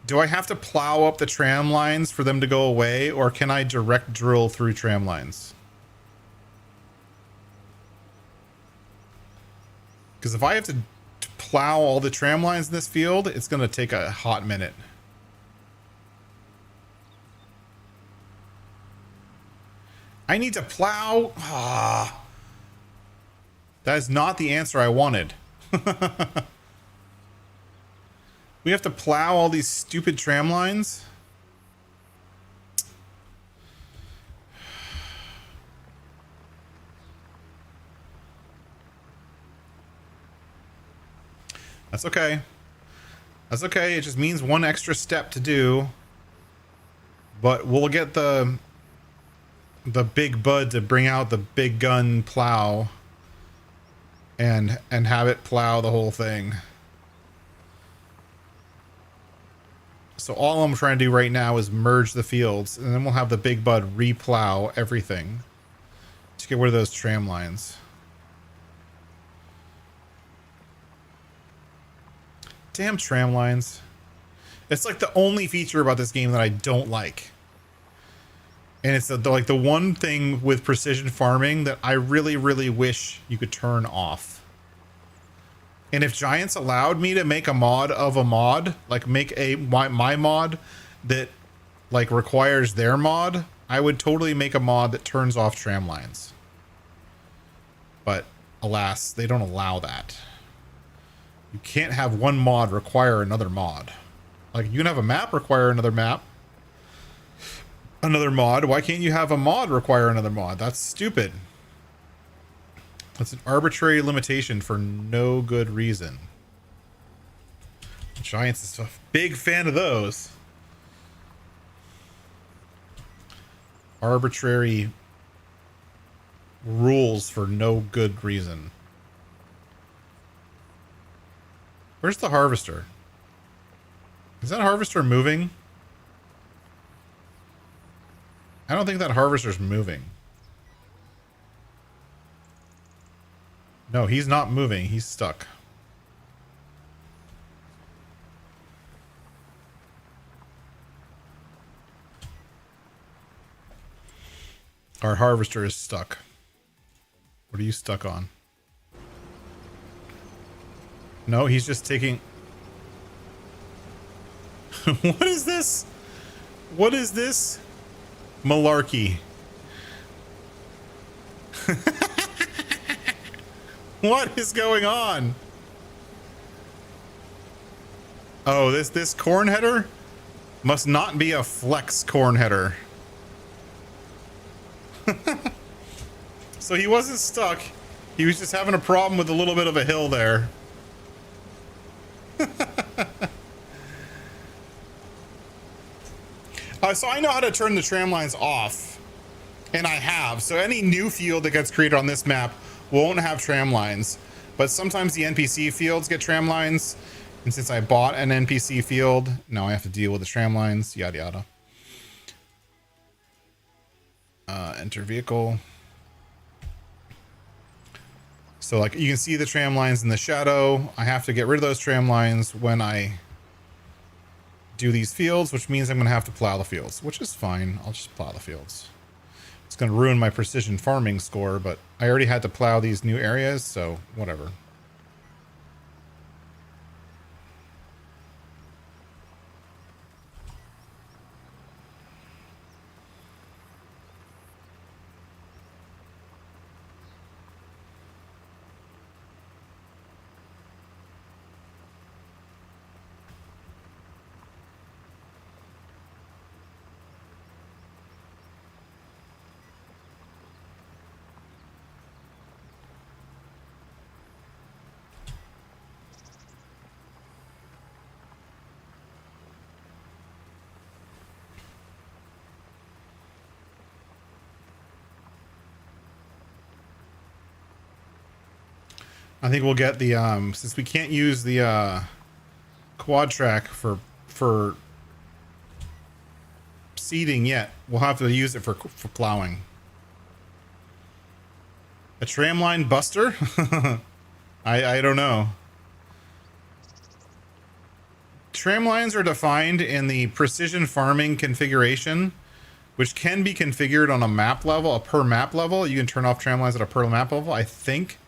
Do I have to plow up the tram lines for them to go away, or can I direct drill through tram lines? Because if I have to plow all the tram lines in this field, it's going to take a hot minute. I need to plow. Ah, that is not the answer I wanted. We have to plow all these stupid tram lines. That's okay. That's okay. It just means one extra step to do. But we'll get the big bud to bring out the big gun plow and have it plow the whole thing. So all I'm trying to do right now is merge the fields, and then we'll have the big bud replow everything to get rid of those tram lines. Damn tram lines. It's like the only feature about this game that I don't like. And it's like the one thing with precision farming that I really, really wish you could turn off. And if Giants allowed me to make a mod of a mod, like make my mod that like requires their mod, I would totally make a mod that turns off tram lines. But alas, they don't allow that. You can't have one mod require another mod. Like you can have a map require another map. Another mod. Why can't you have a mod require another mod? That's stupid. That's an arbitrary limitation for no good reason. Giants is a big fan of those. Arbitrary rules for no good reason. Where's the harvester? Is that harvester moving? I don't think that harvester's moving. No, he's not moving. He's stuck. Our harvester is stuck. What are you stuck on? No, he's just taking... What is this? What is this? Malarkey. What is going on? Oh, this corn header must not be a flex corn header. So he wasn't stuck. He was just having a problem with a little bit of a hill there. So I know how to turn the tram lines off, and I have. So any new field that gets created on this map won't have tram lines, but sometimes the NPC fields get tram lines, and since I bought an NPC field, now I have to deal with the tram lines, yada yada. Enter vehicle. So like you can see the tram lines in the shadow. I have to get rid of those tram lines when I do these fields, which means I'm going to have to plow the fields, which is fine. I'll just plow the fields. It's going to ruin my precision farming score, but I already had to plow these new areas, so whatever. I think we'll get the since we can't use the quad track for seeding yet, we'll have to use it for plowing. A tramline buster? I don't know. Tram lines are defined in the precision farming configuration, which can be configured on a map level, a per map level. You can turn off tram lines at a per map level, I think.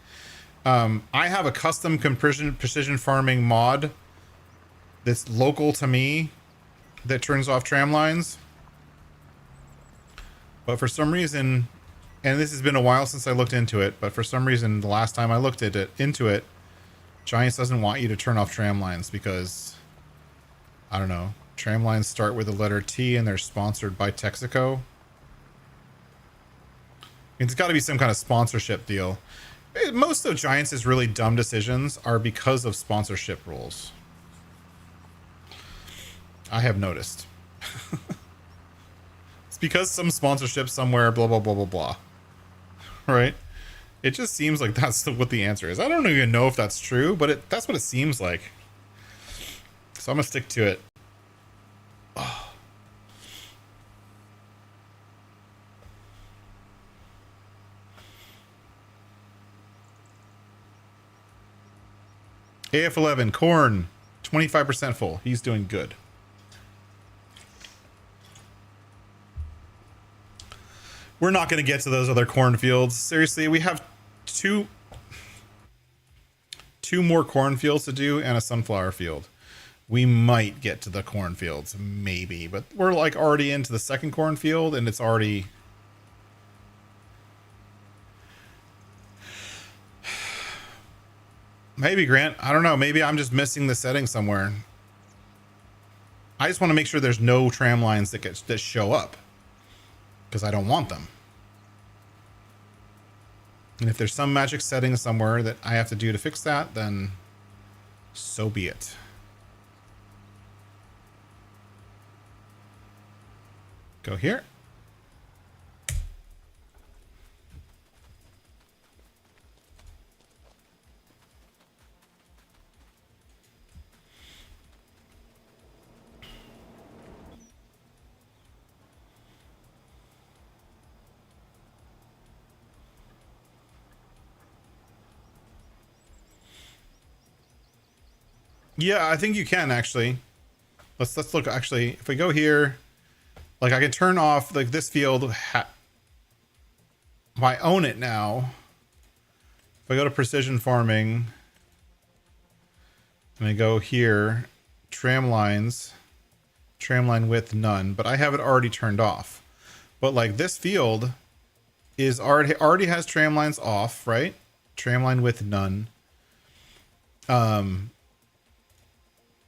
I have a custom precision farming mod that's local to me that turns off tram lines. But for some reason, and this has been a while since I looked into it, but for some reason, the last time I looked at it, Giants doesn't want you to turn off tram lines because, I don't know, tram lines start with the letter T and they're sponsored by Texaco. It's got to be some kind of sponsorship deal. Most of Giants' really dumb decisions are because of sponsorship rules. I have noticed. It's because some sponsorship somewhere, blah, blah, blah, blah, blah. Right? It just seems like that's what the answer is. I don't even know if that's true, but that's what it seems like. So I'm going to stick to it. Oh. AF11 corn 25% full. He's doing good. We're not going to get to those other cornfields. Seriously, we have two more cornfields to do and a sunflower field. We might get to the cornfields, maybe, but we're like already into the second cornfield and it's already... Maybe, Grant. I don't know. Maybe I'm just missing the setting somewhere. I just want to make sure there's no tram lines that show up, because I don't want them. And if there's some magic setting somewhere that I have to do to fix that, then so be it. Go here. Yeah, I think you can actually. Let's look. Actually, if we go here, like I can turn off like this field. If I own it now, if I go to precision farming and I go here, tram lines, tram line width none, but I have it already turned off. But like this field is already has tram lines off, right? Tram line width none.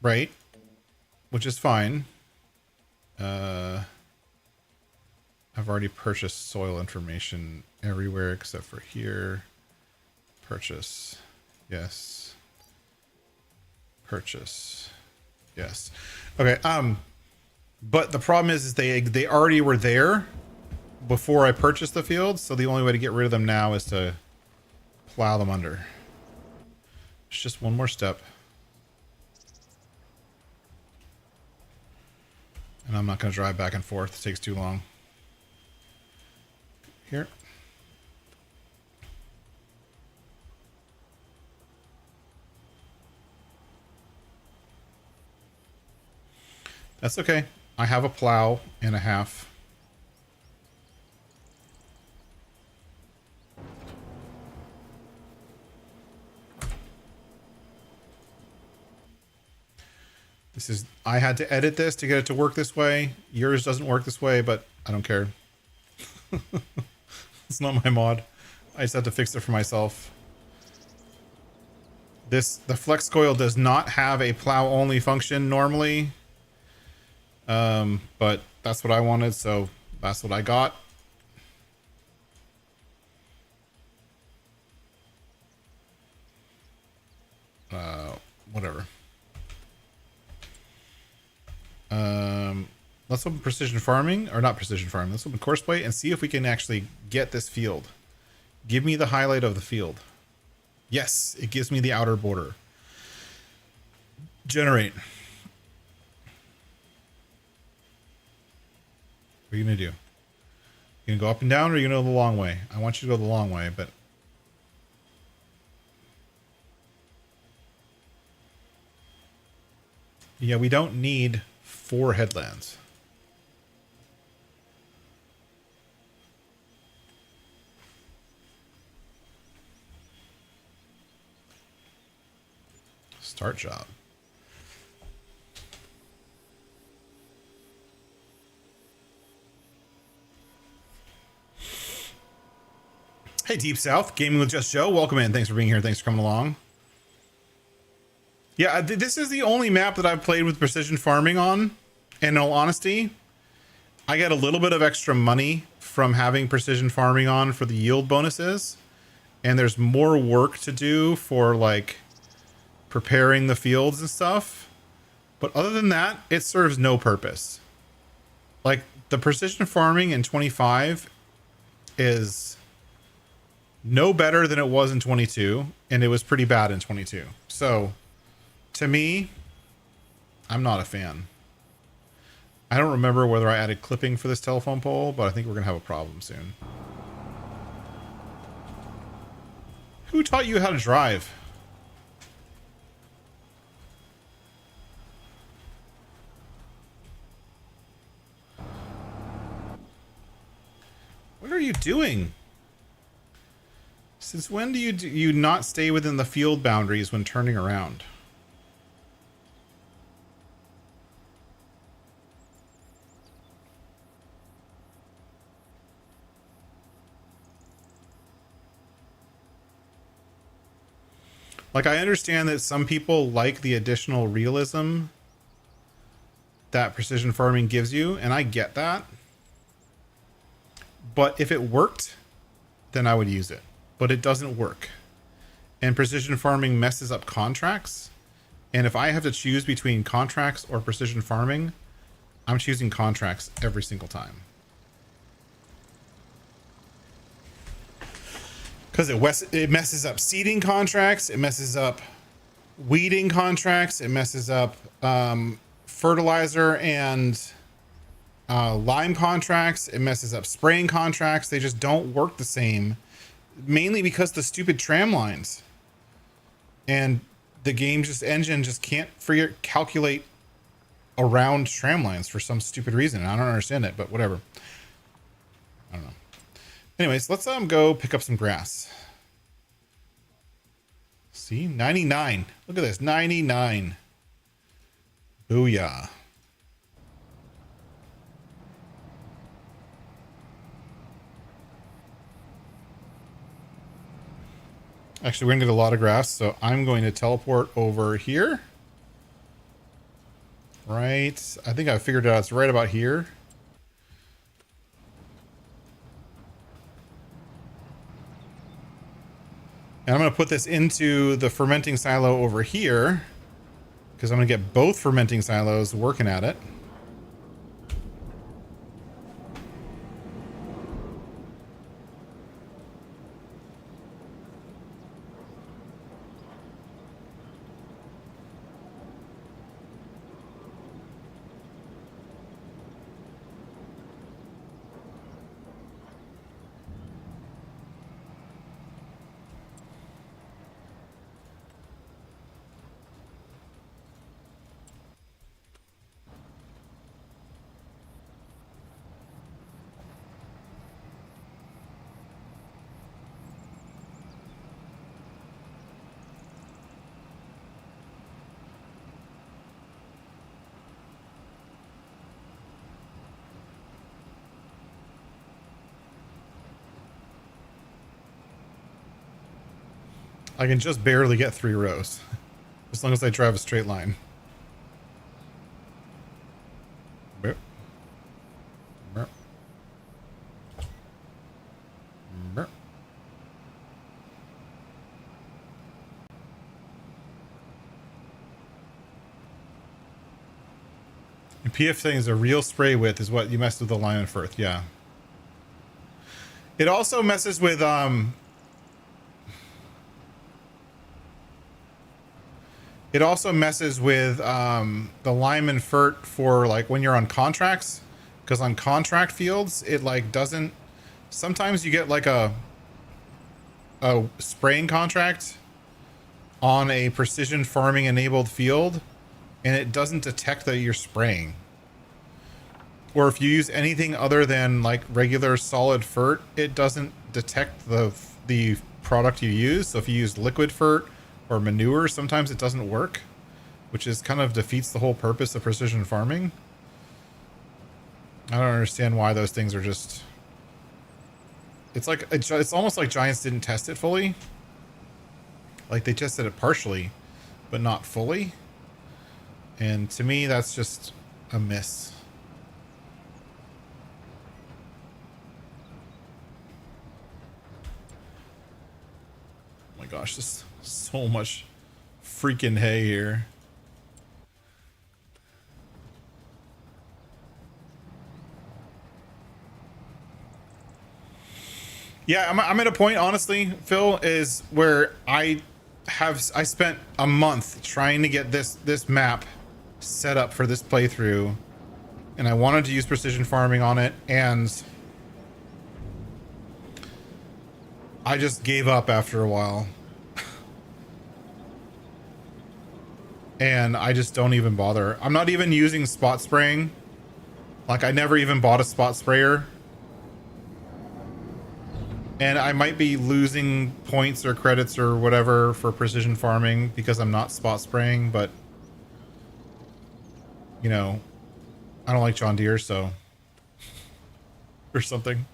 Right, which is fine. I've already purchased soil information everywhere except for here. Purchase, yes. Purchase, yes. Okay. But the problem is they already were there before I purchased the field, so the only way to get rid of them now is to plow them under. It's just one more step. And I'm not going to drive back and forth. It takes too long. Here. That's okay. I have a plow and a half. This is, I had to edit this to get it to work this way. Yours doesn't work this way, but I don't care. It's not my mod. I just have to fix it for myself. The flex coil does not have a plow only function normally. But that's what I wanted, so that's what I got. Whatever. Let's open precision farming, or not precision farming. Let's open courseplay and see if we can actually get this field. Give me the highlight of the field. Yes, it gives me the outer border. Generate. What are you gonna do? You gonna go up and down, or are you gonna go the long way? I want you to go the long way, but yeah, we don't need 4 headlands. Start job. Hey, Deep South, Gaming with Just Joe. Welcome in. Thanks for being here. Thanks for coming along. Yeah, this is the only map that I've played with precision farming on. And in all honesty, I get a little bit of extra money from having precision farming on for the yield bonuses. And there's more work to do for like preparing the fields and stuff. But other than that, it serves no purpose. Like the precision farming in 25 is no better than it was in 22. And it was pretty bad in 22. So to me, I'm not a fan. I don't remember whether I added clipping for this telephone pole, but I think we're going to have a problem soon. Who taught you how to drive? What are you doing? Since when do you not stay within the field boundaries when turning around? Like, I understand that some people like the additional realism that precision farming gives you, and I get that. But if it worked, then I would use it. But it doesn't work. And precision farming messes up contracts. And if I have to choose between contracts or precision farming, I'm choosing contracts every single time. Because it messes up seeding contracts, it messes up weeding contracts, it messes up fertilizer and lime contracts, it messes up spraying contracts. They just don't work the same, mainly because the stupid tram lines. And the game engine just can't calculate around tram lines for some stupid reason. I don't understand it, but whatever. I don't know. Anyways, let's go pick up some grass. See, 99. Look at this, 99. Booyah. Actually, we're gonna get a lot of grass, so I'm going to teleport over here. Right, I think I figured it out. It's right about here. And I'm going to put this into the fermenting silo over here, because I'm going to get both fermenting silos working at it. I can just barely get 3 rows, as long as I drive a straight line. Burp. Burp. Burp. And PF saying is a real spray width is what you messed with the line and Firth, yeah. It also messes with It also messes with the lime and fert for like when you're on contracts, because on contract fields it like doesn't. Sometimes you get like a spraying contract on a precision farming enabled field, and it doesn't detect that you're spraying. Or if you use anything other than like regular solid fert, it doesn't detect the product you use. So if you use liquid fert or manure, sometimes it doesn't work, which is kind of defeats the whole purpose of precision farming. I don't understand why those things are just. It's like it's almost like Giants didn't test it fully. Like they tested it partially, but not fully. And to me, that's just a miss. Oh my gosh, this. So much freaking hay here. Yeah, I'm at a point, honestly, Phil, is where I spent a month trying to get this map set up for this playthrough, and I wanted to use precision farming on it, and I just gave up after a while. And I just don't even bother. I'm not even using spot spraying. Like, I never even bought a spot sprayer. And I might be losing points or credits or whatever for precision farming because I'm not spot spraying, but you know, I don't like John Deere, so or something.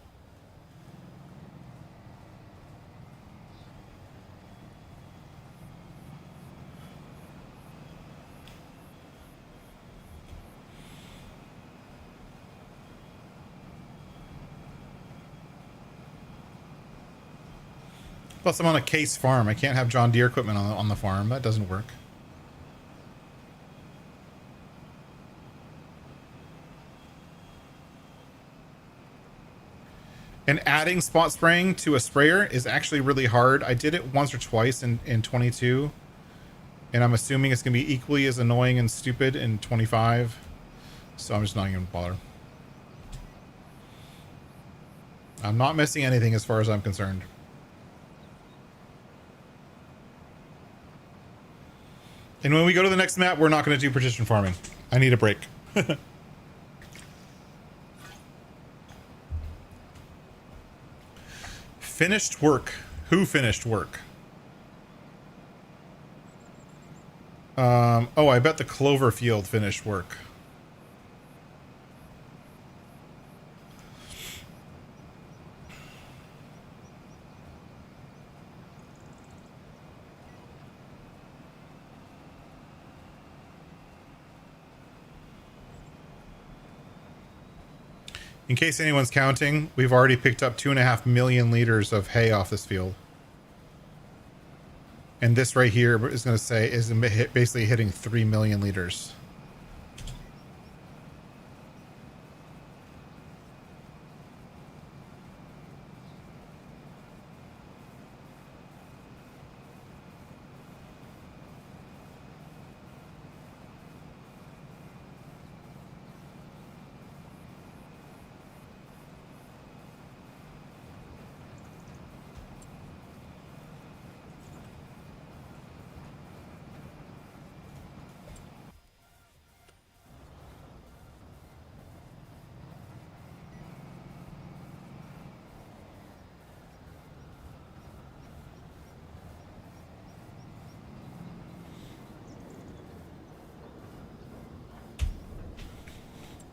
Plus, I'm on a case farm. I can't have John Deere equipment on the farm. That doesn't work. And adding spot spraying to a sprayer is actually really hard. I did it once or twice in 22. And I'm assuming it's going to be equally as annoying and stupid in 25. So I'm just not even bother. I'm not missing anything as far as I'm concerned. And when we go to the next map, we're not going to do precision farming. I need a break. Finished work. Who finished work? Oh, I bet the Clover field finished work. In case anyone's counting, we've already picked up 2.5 million liters of hay off this field. And this right here is going to say is basically hitting 3 million liters.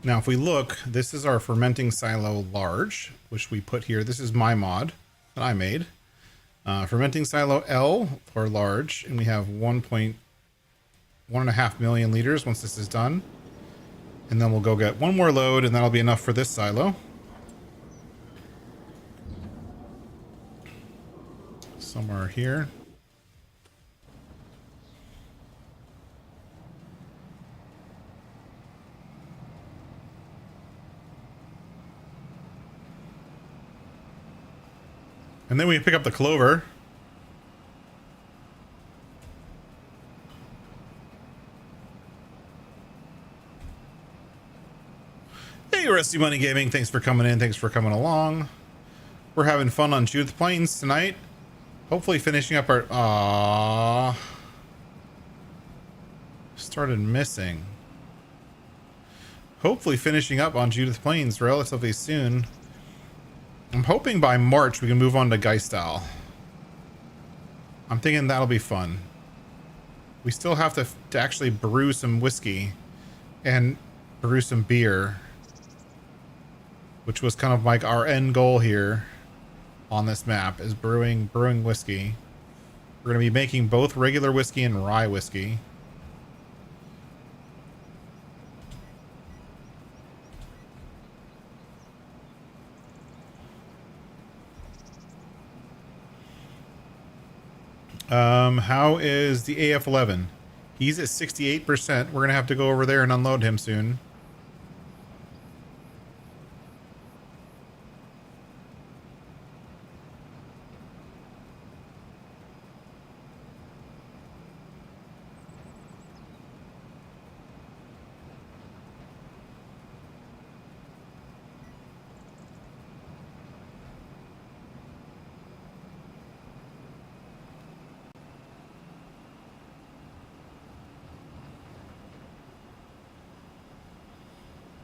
Now, if we look, this is our fermenting silo large, which we put here. This is my mod that I made. Fermenting silo L or large, and we have 1.5 million liters once this is done. And then we'll go get one more load, and that'll be enough for this silo. Somewhere here. And then we pick up the Clover. Hey, Rusty Money Gaming. Thanks for coming in. Thanks for coming along. We're having fun on Judith Plains tonight. Hopefully finishing up our... started missing. Hopefully finishing up on Judith Plains relatively soon. I'm hoping by March we can move on to Geistal. I'm thinking that'll be fun. We still have to actually brew some whiskey and brew some beer, which was kind of like our end goal here on this map, is brewing whiskey. We're going to be making both regular whiskey and rye whiskey. How is the AF11? He's at 68%. We're going to have to go over there and unload him soon.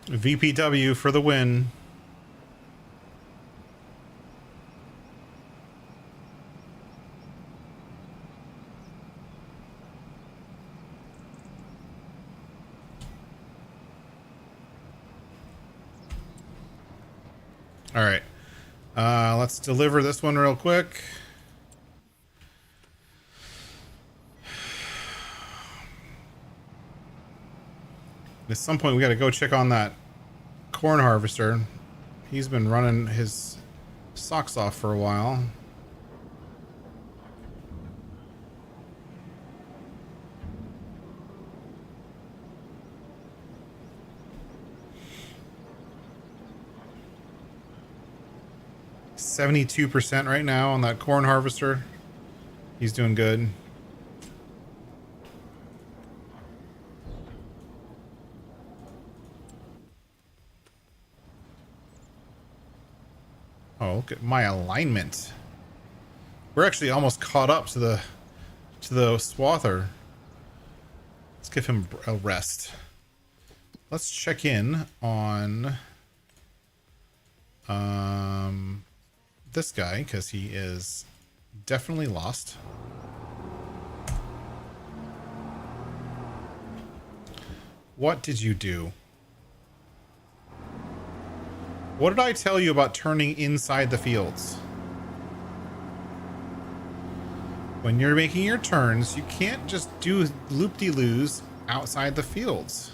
VPW for the win. All right. Let's deliver this one real quick. At some point, we got to go check on that corn harvester. He's been running his socks off for a while. %72 right now on that corn harvester. He's doing good. Oh, look at my alignment. We're actually almost caught up to the swather. Let's give him a rest. Let's check in on this guy, because he is definitely lost. What did you do? What did I tell you about turning inside the fields? When you're making your turns, you can't just do loop-de-loos outside the fields.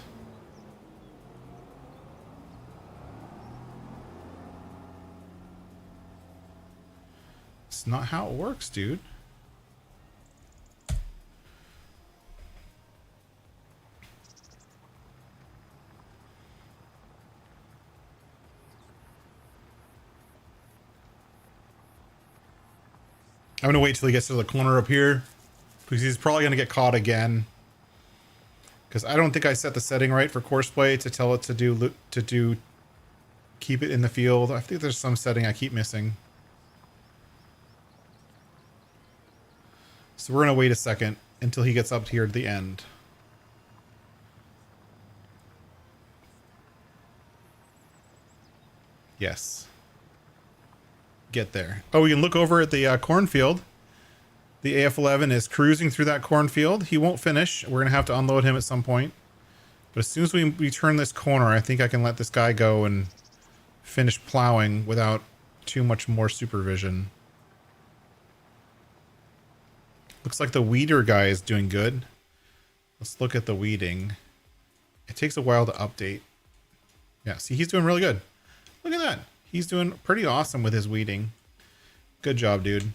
It's not how it works, dude. I'm gonna wait till he gets to the corner up here, because he's probably gonna get caught again. Because I don't think I set the setting right for course play to tell it to do keep it in the field. I think there's some setting I keep missing. So we're gonna wait a second until he gets up here at the end. Yes. Get there. Oh, we can look over at the cornfield. The AF11 is cruising through that cornfield. He won't finish. We're going to have to unload him at some point. But as soon as we turn this corner, I think I can let this guy go and finish plowing without too much more supervision. Looks like the weeder guy is doing good. Let's look at the weeding. It takes a while to update. Yeah, see, he's doing really good. Look at that. He's doing pretty awesome with his weeding. Good job, dude.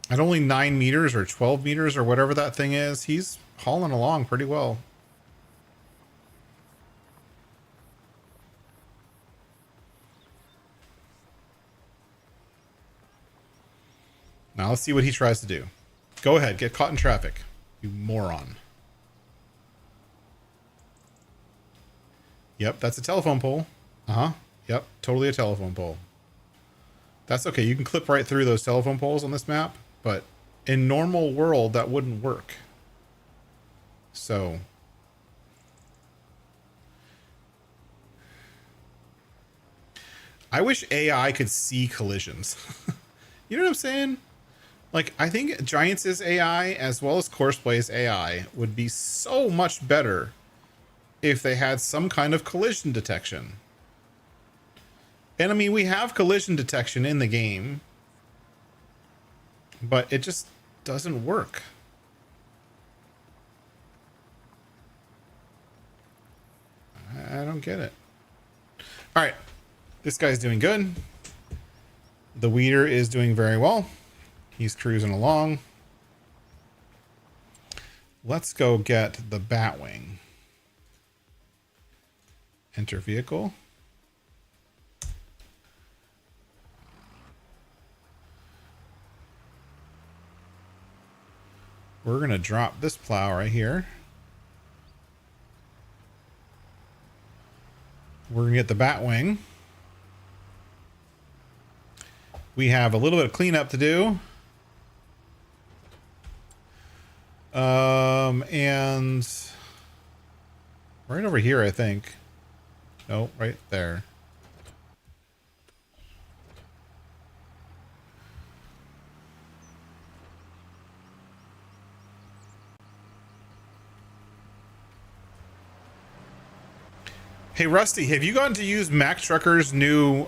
At only 9 meters or 12 meters or whatever that thing is, he's hauling along pretty well. Now let's see what he tries to do. Go ahead, get caught in traffic, you moron. Yep, that's a telephone pole. Uh-huh. Yep, totally a telephone pole. That's okay, you can clip right through those telephone poles on this map, but in normal world, that wouldn't work. So... I wish AI could see collisions. You know what I'm saying? Like, I think Giants' AI, as well as Coursplay's AI, would be so much better if they had some kind of collision detection. And I mean, we have collision detection in the game, but it just doesn't work. I don't get it. All right, this guy's doing good. The weeder is doing very well. He's cruising along. Let's go get the Batwing. Enter vehicle. We're going to drop this plow right here. We're going to get the Batwing. We have a little bit of cleanup to do. And right over here, I think. No, right there. Hey Rusty, have you gotten to use Max Trucker's new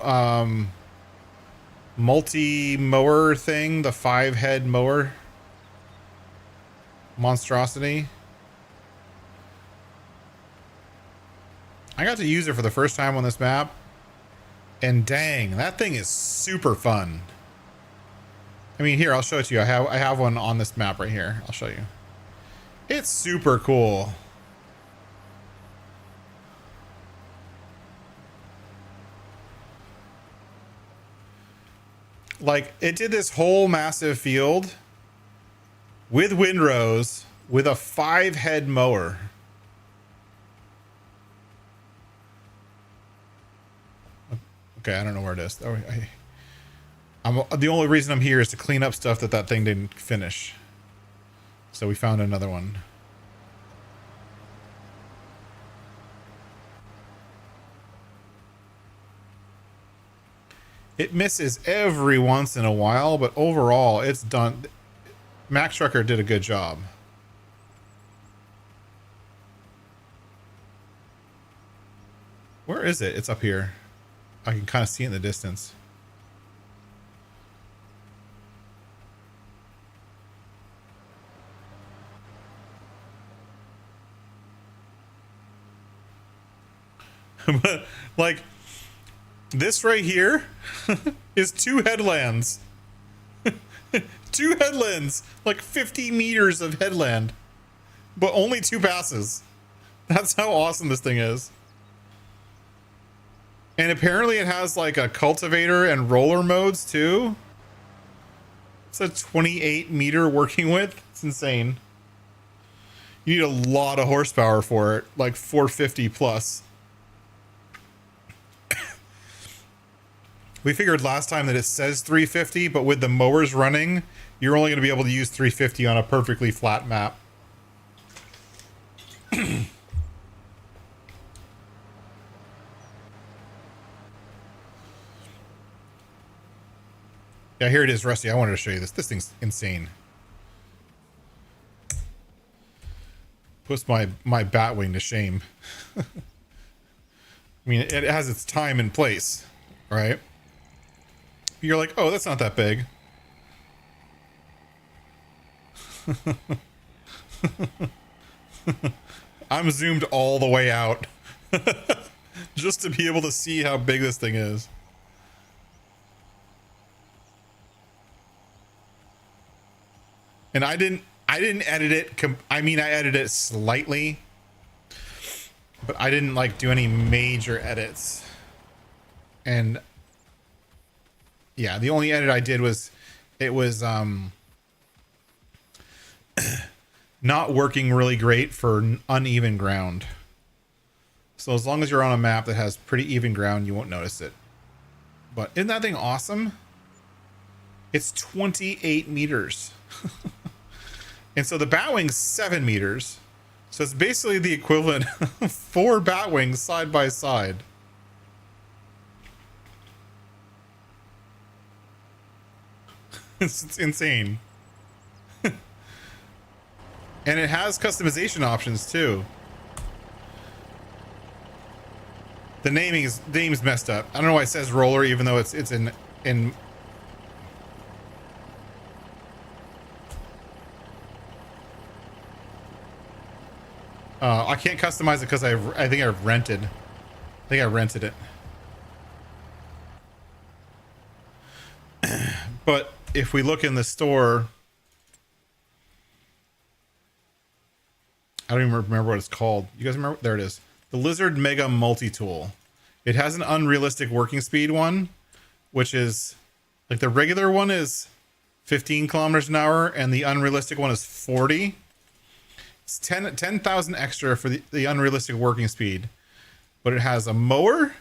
multi-mower thing, the 5-head mower monstrosity? I got to use it for the first time on this map, and dang, that thing is super fun. I mean, here, I'll show it to you. I have one on this map right here. I'll show you. It's super cool. Like, it did this whole massive field with windrows with a 5-head mower. Okay, I don't know where it is. Oh, the only reason I'm here is to clean up stuff that thing didn't finish. So we found another one. It misses every once in a while, but overall, it's done. Max Trucker did a good job. Where is it? It's up here. I can kind of see it in the distance. But, like, this right here is 2 headlands. 2 headlands. Like 50 meters of headland. But only 2 passes. That's how awesome this thing is. And apparently it has like a cultivator and roller modes too. It's a 28 meter working width. It's insane. You need a lot of horsepower for it. Like 450 plus. We figured last time that it says 350, but with the mowers running, you're only going to be able to use 350 on a perfectly flat map. Yeah, here it is, Rusty. I wanted to show you this. This thing's insane. Puts my Batwing to shame. I mean, it has its time and place, right? You're like, oh, that's not that big. I'm zoomed all the way out just to be able to see how big this thing is. And I didn't edit it. I mean, I edited it slightly, but I didn't like do any major edits. And yeah, the only edit I did was it was not working really great for uneven ground. So as long as you're on a map that has pretty even ground, you won't notice it. But isn't that thing awesome? It's 28 meters. And so the Batwing's 7 meters. So it's basically the equivalent of 4 Batwings side by side. It's insane. And it has customization options too. The name's messed up. I don't know why it says roller even though it's in I can't customize it because I think I rented it. But if we look in the store, I don't even remember what it's called. You guys remember? There it is. The Lizard Mega Multi-Tool. It has an unrealistic working speed one, which is like the regular one is 15 kilometers an hour and the unrealistic one is 40. It's 10,000 extra for the unrealistic working speed, but it has a mower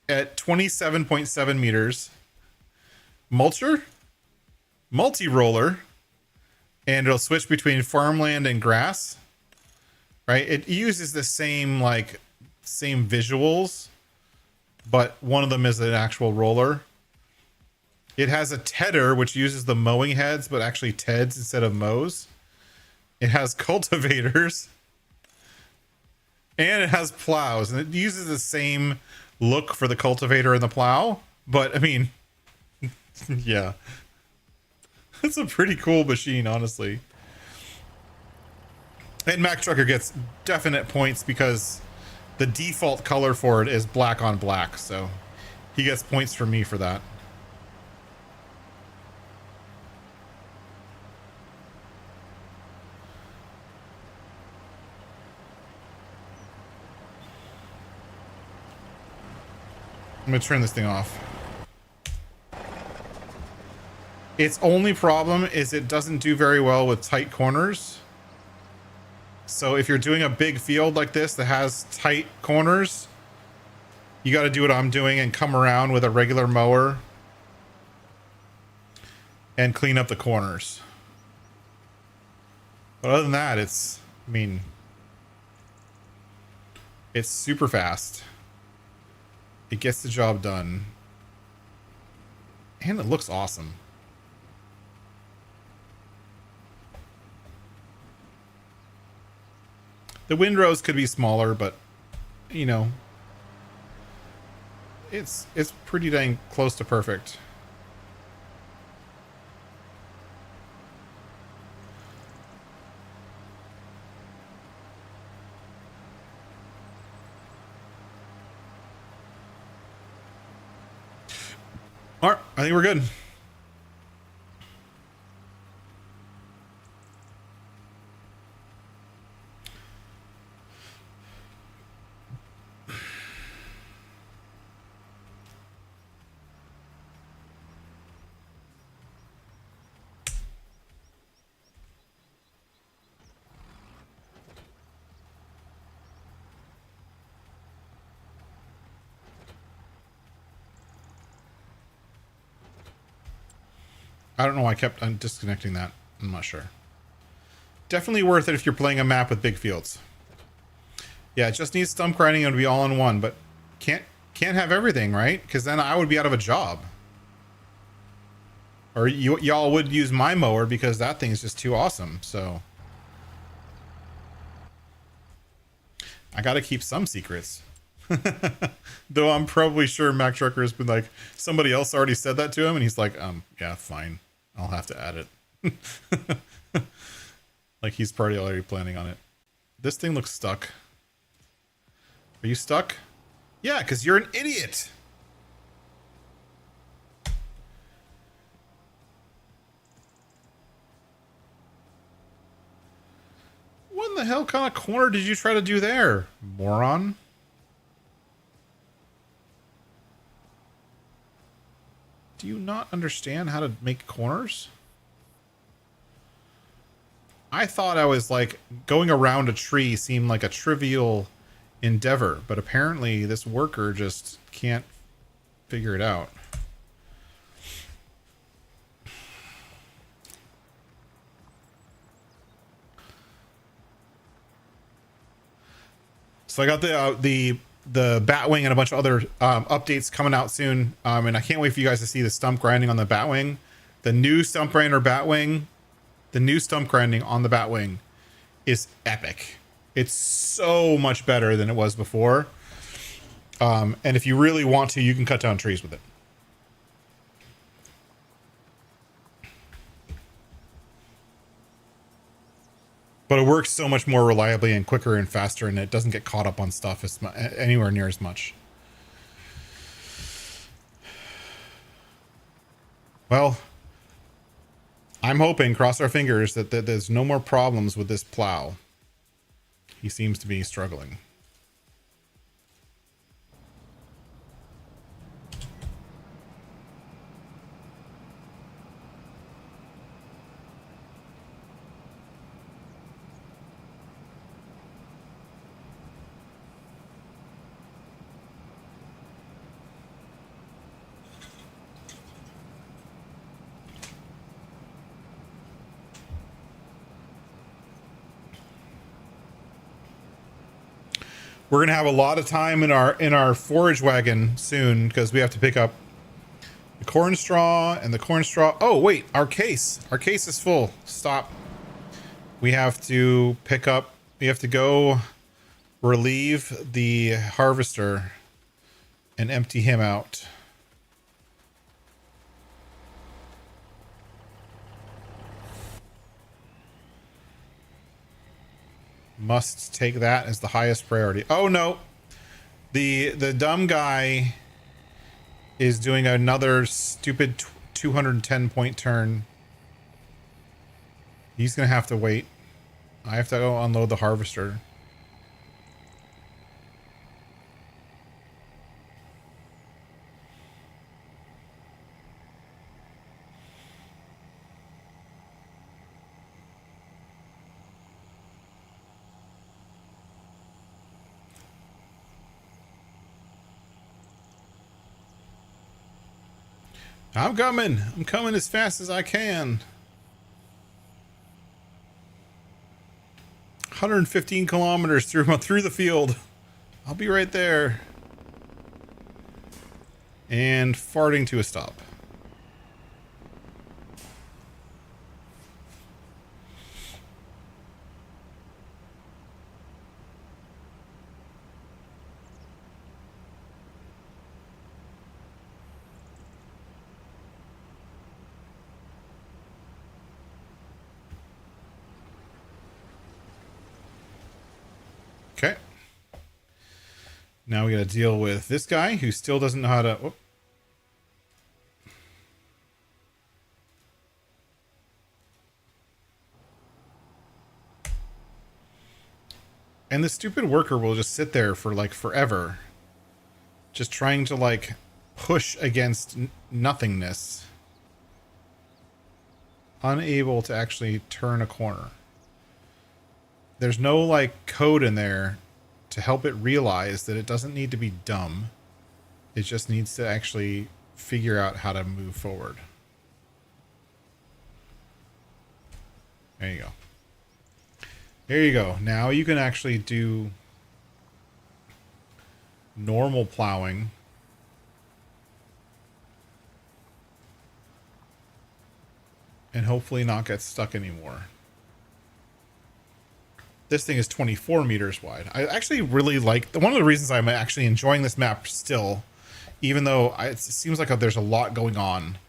at 27.7 meters, mulcher, multi-roller, and it'll switch between farmland and grass, right? It uses the same visuals, but one of them is an actual roller. It has a tedder, which uses the mowing heads, but actually teds instead of mows. It has cultivators. And it has plows, and it uses the same look for the cultivator and the plow. But I mean, yeah, it's a pretty cool machine, honestly. And Mac Trucker gets definite points because the default color for it is black on black, so he gets points from me for that. I'm gonna turn this thing off. Its only problem is it doesn't do very well with tight corners. So if you're doing a big field like this that has tight corners, you got to do what I'm doing and come around with a regular mower and clean up the corners. But other than that, it's, I mean, it's super fast. It gets the job done. And it looks awesome. The windrows could be smaller, but, you know, it's pretty dang close to perfect. All right, I think we're good. I don't know why I kept disconnecting that. I'm not sure. Definitely worth it if you're playing a map with big fields. Yeah, it just needs stump grinding and be all in one, but can't have everything, right? Because then I would be out of a job. Or y'all would use my mower because that thing is just too awesome. So I got to keep some secrets. Though I'm probably sure Mac Trucker has been like, somebody else already said that to him, and he's like, yeah, fine. I'll have to add it. Like he's probably already planning on it. This thing looks stuck. Are you stuck? Yeah, because you're an idiot. What in the hell kind of corner did you try to do there, moron? Do you not understand how to make corners? I thought I was like going around a tree seemed like a trivial endeavor, but apparently this worker just can't figure it out. So I got the Batwing and a bunch of other updates coming out soon, and I can't wait for you guys to see the stump grinding on the Batwing. The new stump grinder Batwing, the new stump grinding on the Batwing is epic. It's so much better than it was before. And if you really want to, you can cut down trees with it. But it works so much more reliably and quicker and faster, and it doesn't get caught up on stuff anywhere near as much. Well, I'm hoping, cross our fingers, that there's no more problems with this plow. He seems to be struggling. We're gonna have a lot of time in our forage wagon soon because we have to pick up the corn straw and the corn straw. Oh wait, our case is full. Stop. We have to pick up. We have to go relieve the harvester and empty him out. Must take that as the highest priority. Oh no, the dumb guy is doing another stupid 210 point turn. He's gonna have to wait. I have to go unload the harvester. I'm coming. I'm coming as fast as I can. 115 kilometers through the field. I'll be right there. And farting to a stop. Okay. Now we gotta deal with this guy who still doesn't know how to... Whoop. And the stupid worker will just sit there for like forever. Just trying to like push against nothingness. Unable to actually turn a corner. There's no like code in there to help it realize that it doesn't need to be dumb. It just needs to actually figure out how to move forward. There you go. There you go. Now you can actually do normal plowing. And hopefully not get stuck anymore. This thing is 24 meters wide. I actually really like... One of the reasons I'm actually enjoying this map still, even though it seems like there's a lot going on,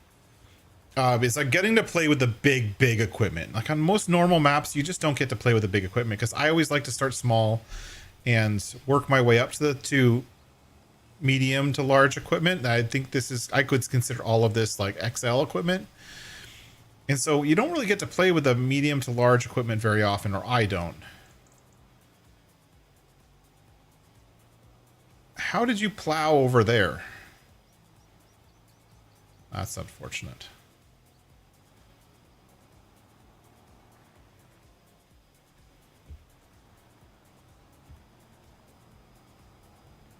is like getting to play with the big equipment. Like on most normal maps, you just don't get to play with the big equipment because I always like to start small and work my way up to medium to large equipment. I think this is... I could consider all of this like XL equipment. And so you don't really get to play with the medium to large equipment very often, or I don't. How did you plow over there? That's unfortunate.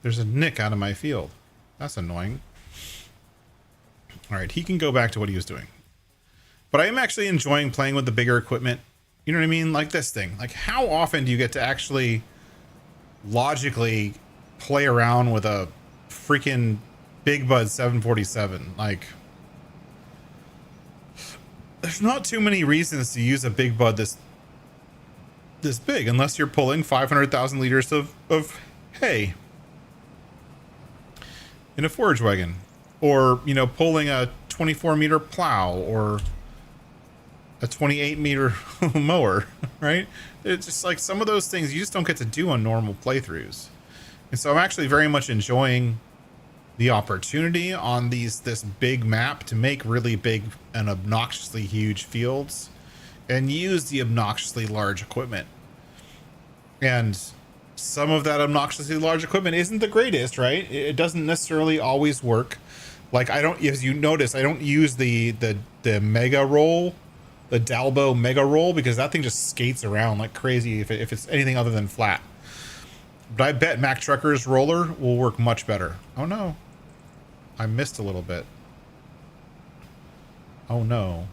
There's a nick out of my field. That's annoying. All right, he can go back to what he was doing. But I am actually enjoying playing with the bigger equipment. You know what I mean? Like this thing. Like how often do you get to actually logically play around with a freaking Big Bud 747? Like, there's not too many reasons to use a Big Bud this big, unless you're pulling 500,000 liters of hay in a forage wagon, or, you know, pulling a 24 meter plow or a 28 meter mower, right? It's just like some of those things you just don't get to do on normal playthroughs. And so I'm actually very much enjoying the opportunity on this big map to make really big and obnoxiously huge fields and use the obnoxiously large equipment. And some of that obnoxiously large equipment isn't the greatest, right? It doesn't necessarily always work. Like I don't, as you notice, I don't use the mega roll, the Dalbo mega roll, because that thing just skates around like crazy if it's anything other than flat. But I bet Mack Trucker's roller will work much better. Oh no. I missed a little bit. Oh no.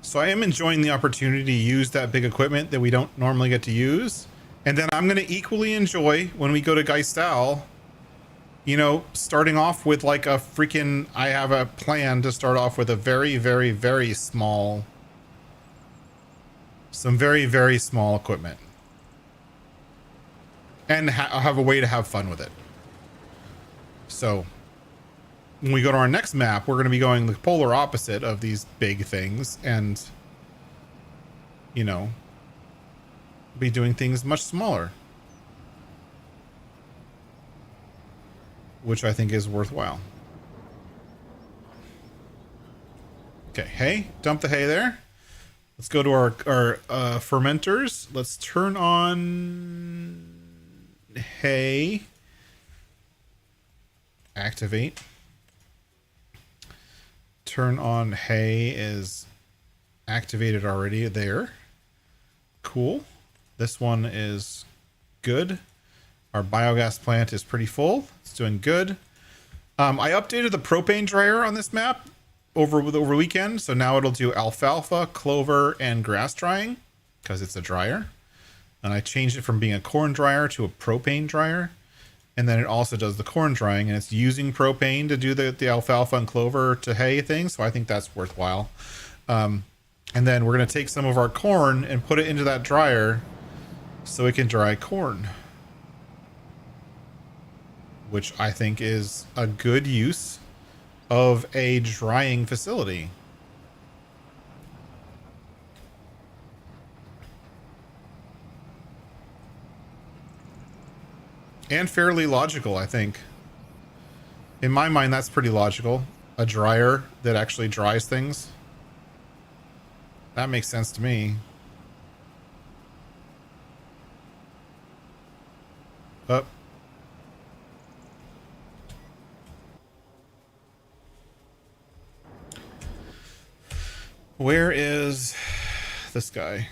So I am enjoying the opportunity to use that big equipment that we don't normally get to use. And then I'm going to equally enjoy when we go to Geistal You know, starting off with like a freaking, I have a plan to start off with a very, very, very small, some very, very small equipment. And have a way to have fun with it. So when we go to our next map, we're going to be going the polar opposite of these big things and, you know, be doing things much smaller, which I think is worthwhile. Okay, hay. Dump the hay there. Let's go to our fermenters. Let's turn on hay. Activate. Turn on hay is activated already there. Cool. This one is good. Our biogas plant is pretty full. It's doing good. I updated the propane dryer on this map over weekend, so now it'll do alfalfa, clover, and grass drying because it's a dryer. And I changed it from being a corn dryer to a propane dryer. And then it also does the corn drying, and it's using propane to do the alfalfa and clover to hay thing. So I think that's worthwhile. And then we're going to take some of our corn and put it into that dryer so it can dry corn, which I think is a good use of a drying facility. And fairly logical, I think. In my mind, that's pretty logical. A dryer that actually dries things. That makes sense to me. Up. Where is this guy?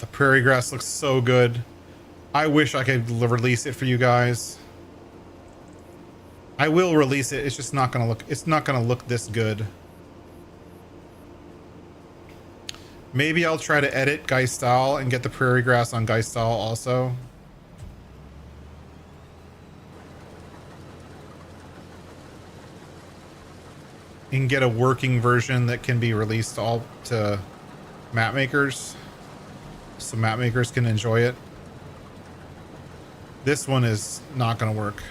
The prairie grass looks so good. I wish I could release it for you guys. I will release it. It's just not gonna look. It's not gonna look this good. Maybe I'll try to edit Geistal and get the prairie grass on Geistal also. And get a working version that can be released all to map makers, so map makers can enjoy it. This one is not going to work.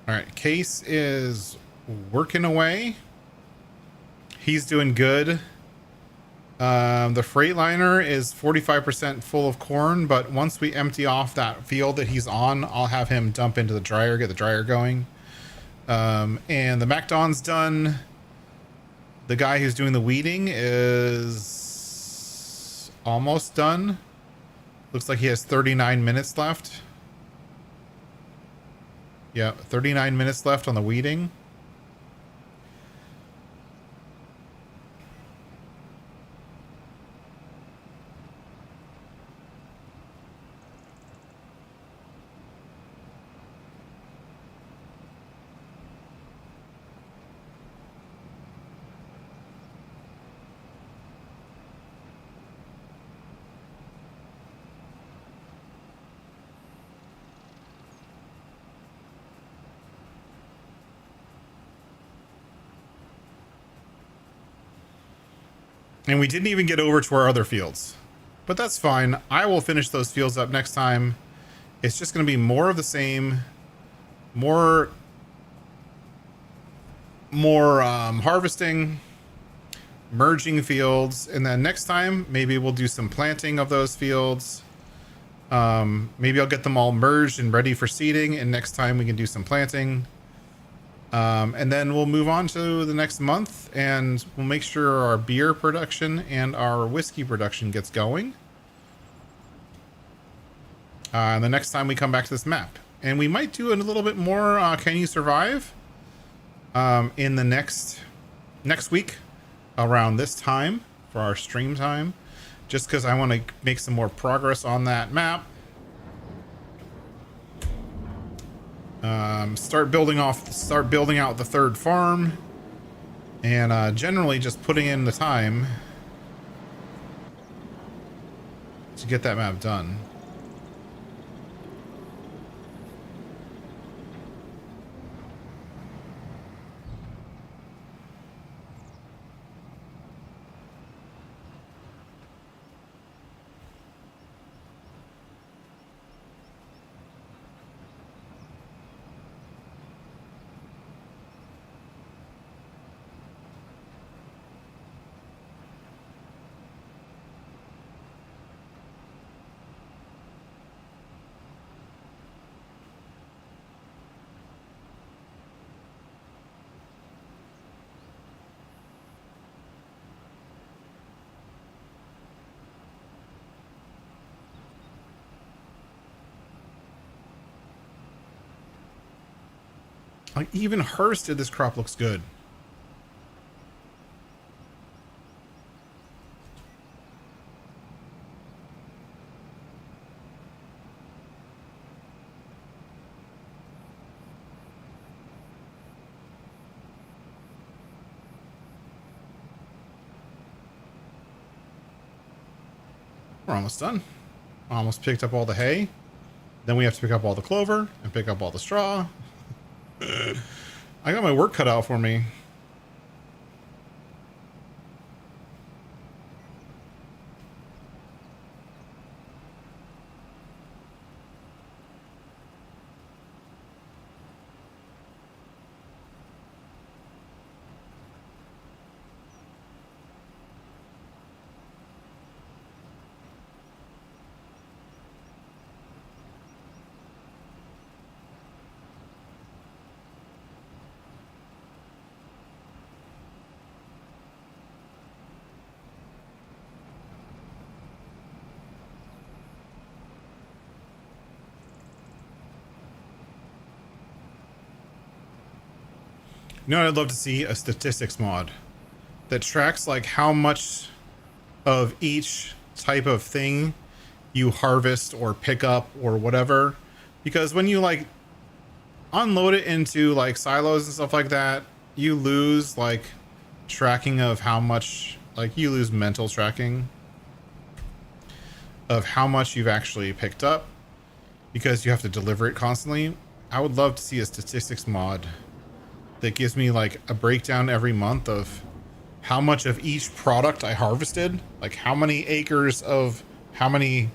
All right, Case is working away. He's doing good. The Freightliner is 45% full of corn, but once we empty off that field that he's on, I'll have him dump into the dryer, get the dryer going. And the MacDon's done. The guy who's doing the weeding is almost done. Looks like he has 39 minutes left. Yeah, 39 minutes left on the weeding. And we didn't even get over to our other fields. But that's fine. I will finish those fields up next time. It's just going to be more of the same. More more harvesting, merging fields, and then next time maybe we'll do some planting of those fields. Maybe I'll get them all merged and ready for seeding, and next time we can do some planting. And then we'll move on to the next month, and we'll make sure our beer production and our whiskey production gets going. The next time we come back to this map. And we might do a little bit more Can You Survive in the next week around this time for our stream time, just because I want to make some more progress on that map. Start building out the third farm, and generally just putting in the time to get that map done. Like, even harvested, this crop looks good. We're almost done. Almost picked up all the hay. Then we have to pick up all the clover and pick up all the straw. I got my work cut out for me. You know what I'd love to see? A statistics mod that tracks like how much of each type of thing you harvest or pick up or whatever. Because when you like unload it into like silos and stuff like that, you lose like tracking of how much, like you lose mental tracking of how much you've actually picked up because you have to deliver it constantly. I would love to see a statistics mod that gives me like a breakdown every month of how much of each product I harvested, like how many acres of how much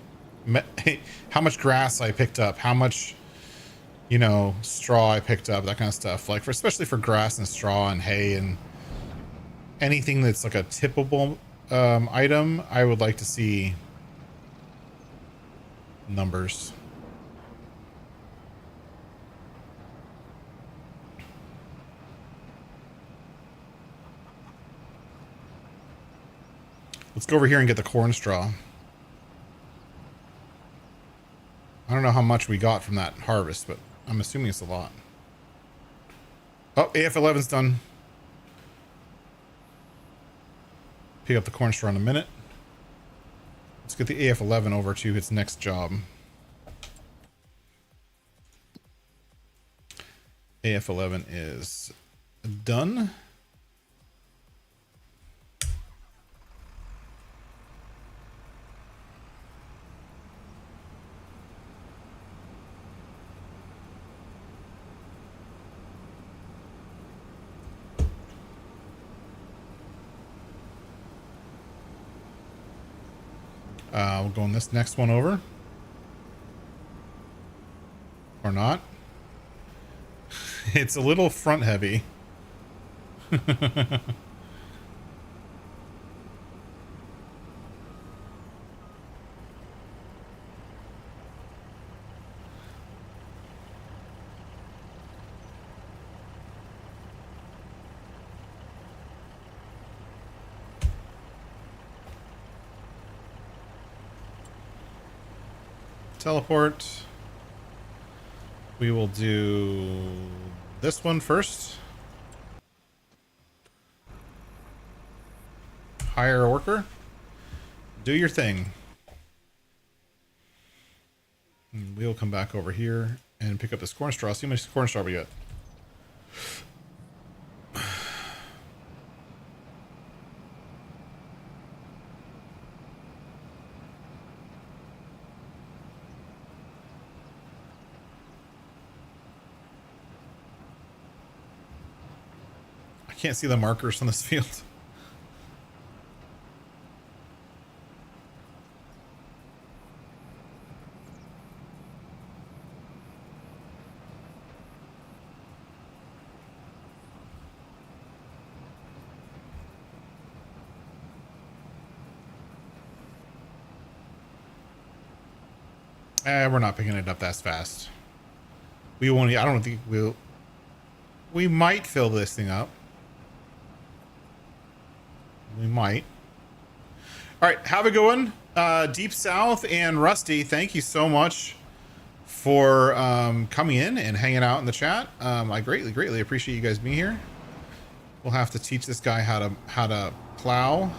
grass I picked up, how much, you know, straw I picked up, that kind of stuff. Like especially for grass and straw and hay and anything that's like a tippable item, I would like to see numbers. Let's go over here and get the corn straw. I don't know how much we got from that harvest, but I'm assuming it's a lot. Oh, AF11's done. Pick up the corn straw in a minute. Let's get the AF11 over to its next job. AF11 is done. We'll go on this next one over. Or not. It's a little front heavy. Teleport. We will do this one first. Hire a worker. Do your thing. And we'll come back over here and pick up this corn straw. See how much corn straw we got. I can't see the markers on this field. We're not picking it up that fast. We won't. I don't think we'll. We might fill this thing up. We might. All right, have a good one. Deep South and Rusty, thank you so much for coming in and hanging out in the chat. I greatly appreciate you guys being here. We'll have to teach this guy how to plow.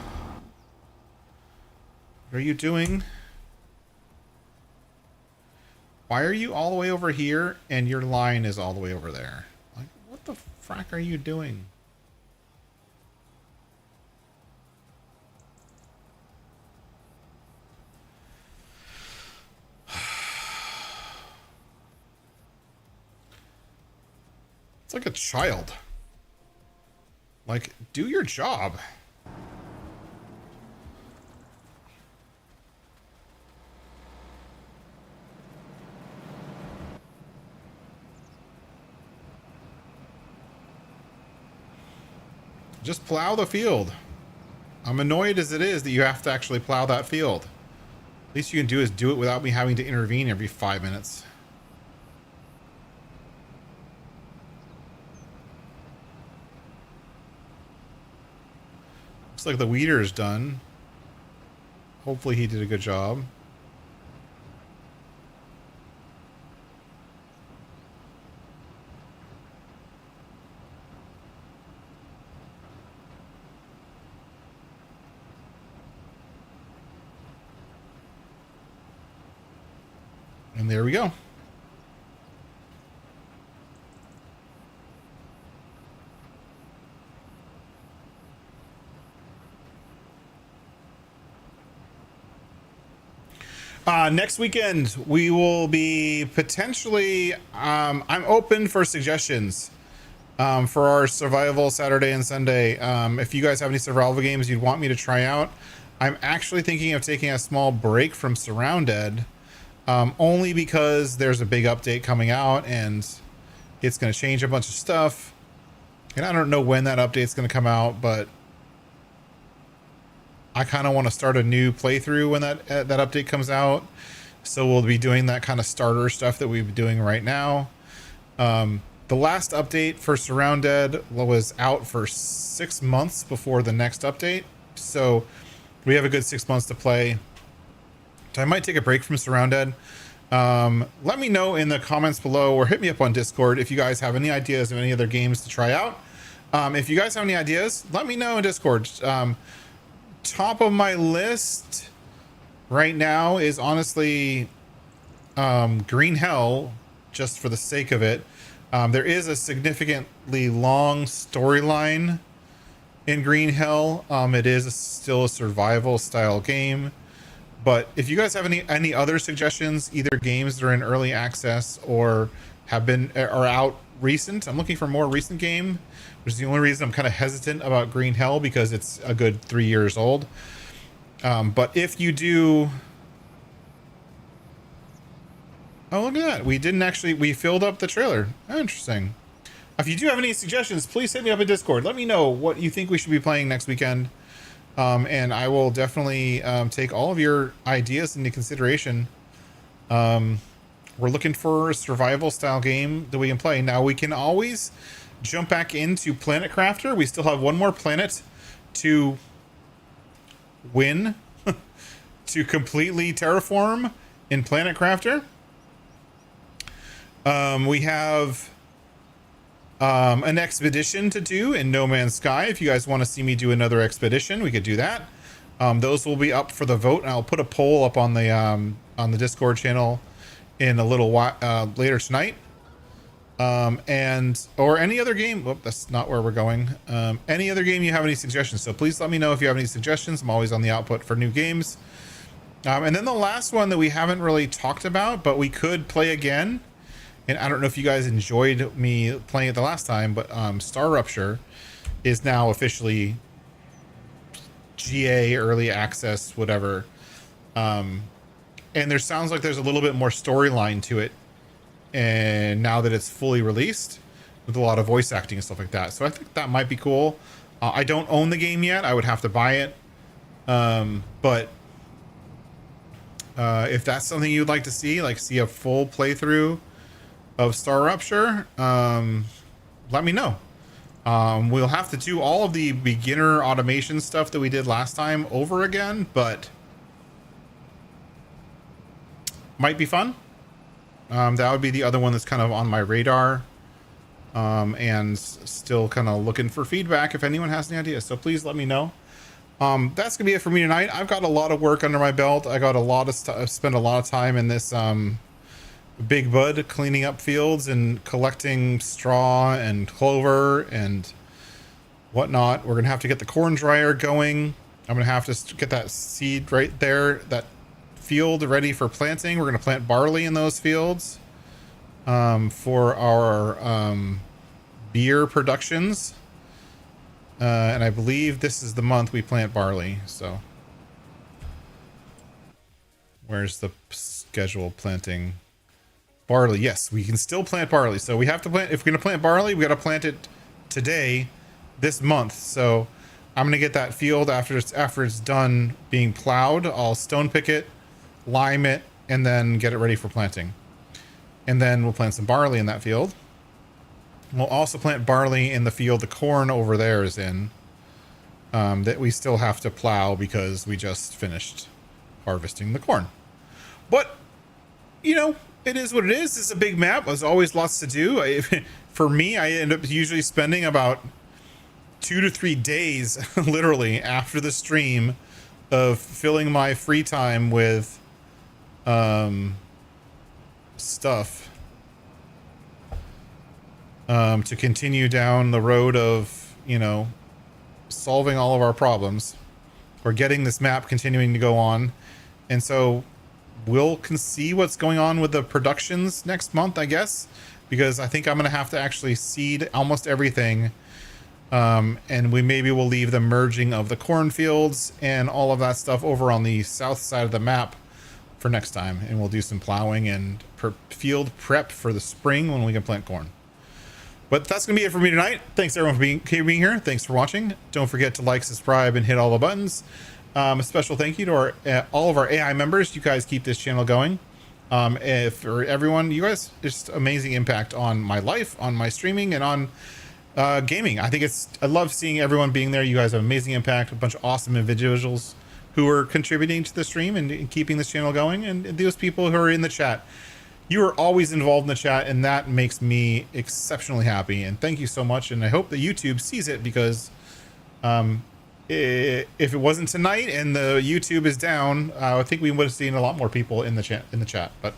What are you doing? Why are you all the way over here and your line is all the way over there? Like, what the frack are you doing? It's like a child. Like, do your job. Just plow the field. I'm annoyed as it is that you have to actually plow that field. Least you can do is do it without me having to intervene every 5 minutes. Looks like the weeder is done. Hopefully he did a good job. And there we go. Next weekend, we will be potentially, I'm open for suggestions for our survival Saturday and Sunday. If you guys have any survival games you'd want me to try out, I'm actually thinking of taking a small break from Surrounded. Only because there's a big update coming out and it's going to change a bunch of stuff. And I don't know when that update's going to come out, but I kind of want to start a new playthrough when that update comes out. So we'll be doing that kind of starter stuff that we've been doing right now. The last update for Surrounded was out for 6 months before the next update. So we have a good 6 months to play. So I might take a break from Surrounded. Let me know in the comments below or hit me up on Discord if you guys have any ideas of any other games to try out. If you guys have any ideas, let me know in Discord. Top of my list right now is honestly Green Hell, just for the sake of it. There is a significantly long storyline in Green Hell. It is still a survival style game. But if you guys have any other suggestions, either games that are in early access or are out recent, I'm looking for a more recent game, which is the only reason I'm kind of hesitant about Green Hell, because it's a good 3 years old. But if you do, oh, look at that, we filled up the trailer. Oh, interesting. If you do have any suggestions, please hit me up in Discord. Let me know what you think we should be playing next weekend. And I will definitely take all of your ideas into consideration. We're looking for a survival style game that we can play. Now we can always jump back into Planet Crafter. We still have one more planet to win to completely terraform in Planet Crafter. We have an expedition to do in No Man's Sky. If you guys want to see me do another expedition, we could do that. Those will be up for the vote, and I'll put a poll up on the Discord channel in a little while later tonight. Or any other game. Whoop, that's not where we're going. Any other game you have any suggestions. So please let me know if you have any suggestions. I'm always on the output for new games. And then the last one that we haven't really talked about, but we could play again. And I don't know if you guys enjoyed me playing it the last time, but Star Rupture is now officially GA, early access, whatever. And there sounds like there's a little bit more storyline to it. And now that it's fully released with a lot of voice acting and stuff like that. So I think that might be cool. I don't own the game yet. I would have to buy it. But if that's something you'd like to see, like see a full playthrough of Star Rupture, let me know. We'll have to do all of the beginner automation stuff that we did last time over again, but might be fun. That would be the other one that's kind of on my radar, and still kind of looking for feedback if anyone has any ideas. So please let me know. That's gonna be it for me tonight. I've got a lot of work under my belt. I got a lot of stuff. Spent a lot of time in this Big Bud cleaning up fields and collecting straw and clover and whatnot. We're gonna have to get the corn dryer going. I'm gonna have to get that seed right there, that field ready for planting. We're going to plant barley in those fields for our beer productions, and I believe this is the month we plant barley. So where's the schedule planting barley? Yes, we can still plant barley. So we have to plant, if we're going to plant barley, we got to plant it today, this month. So I'm going to get that field after it's done being plowed. I'll stone pick it, lime it, and then get it ready for planting. And then we'll plant some barley in that field. We'll also plant barley in the field the corn over there is in, that we still have to plow because we just finished harvesting the corn. But you know, it is what it is. It's a big map. There's always lots to do. For me, I end up usually spending about 2 to 3 days literally after the stream of filling my free time with stuff to continue down the road of, you know, solving all of our problems or getting this map continuing to go on. And so we'll see what's going on with the productions next month, I guess, because I think I'm going to have to actually seed almost everything. And maybe we'll leave the merging of the cornfields and all of that stuff over on the south side of the map for next time, and we'll do some plowing and field prep for the spring when we can plant corn. But that's gonna be it for me tonight. Thanks everyone for being here. Thanks for watching. Don't forget to like, subscribe, and hit all the buttons. A special thank you to all of our AI members. You guys keep this channel going. For everyone, you guys, just amazing impact on my life, on my streaming, and on gaming. I love seeing everyone being there. You guys have amazing impact. A bunch of awesome individuals who are contributing to the stream and keeping this channel going, and those people who are in the chat. You are always involved in the chat, and that makes me exceptionally happy, and thank you so much. And I hope that YouTube sees it, because if it wasn't tonight and the YouTube is down, I think we would have seen a lot more people in the chat. But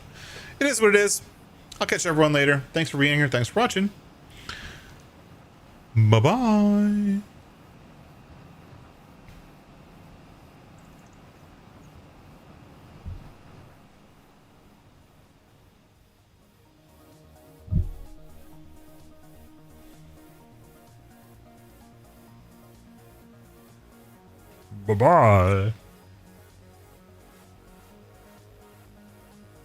it is what it is. I'll catch everyone later. Thanks for being here. Thanks for watching. Bye-bye. Bye-bye.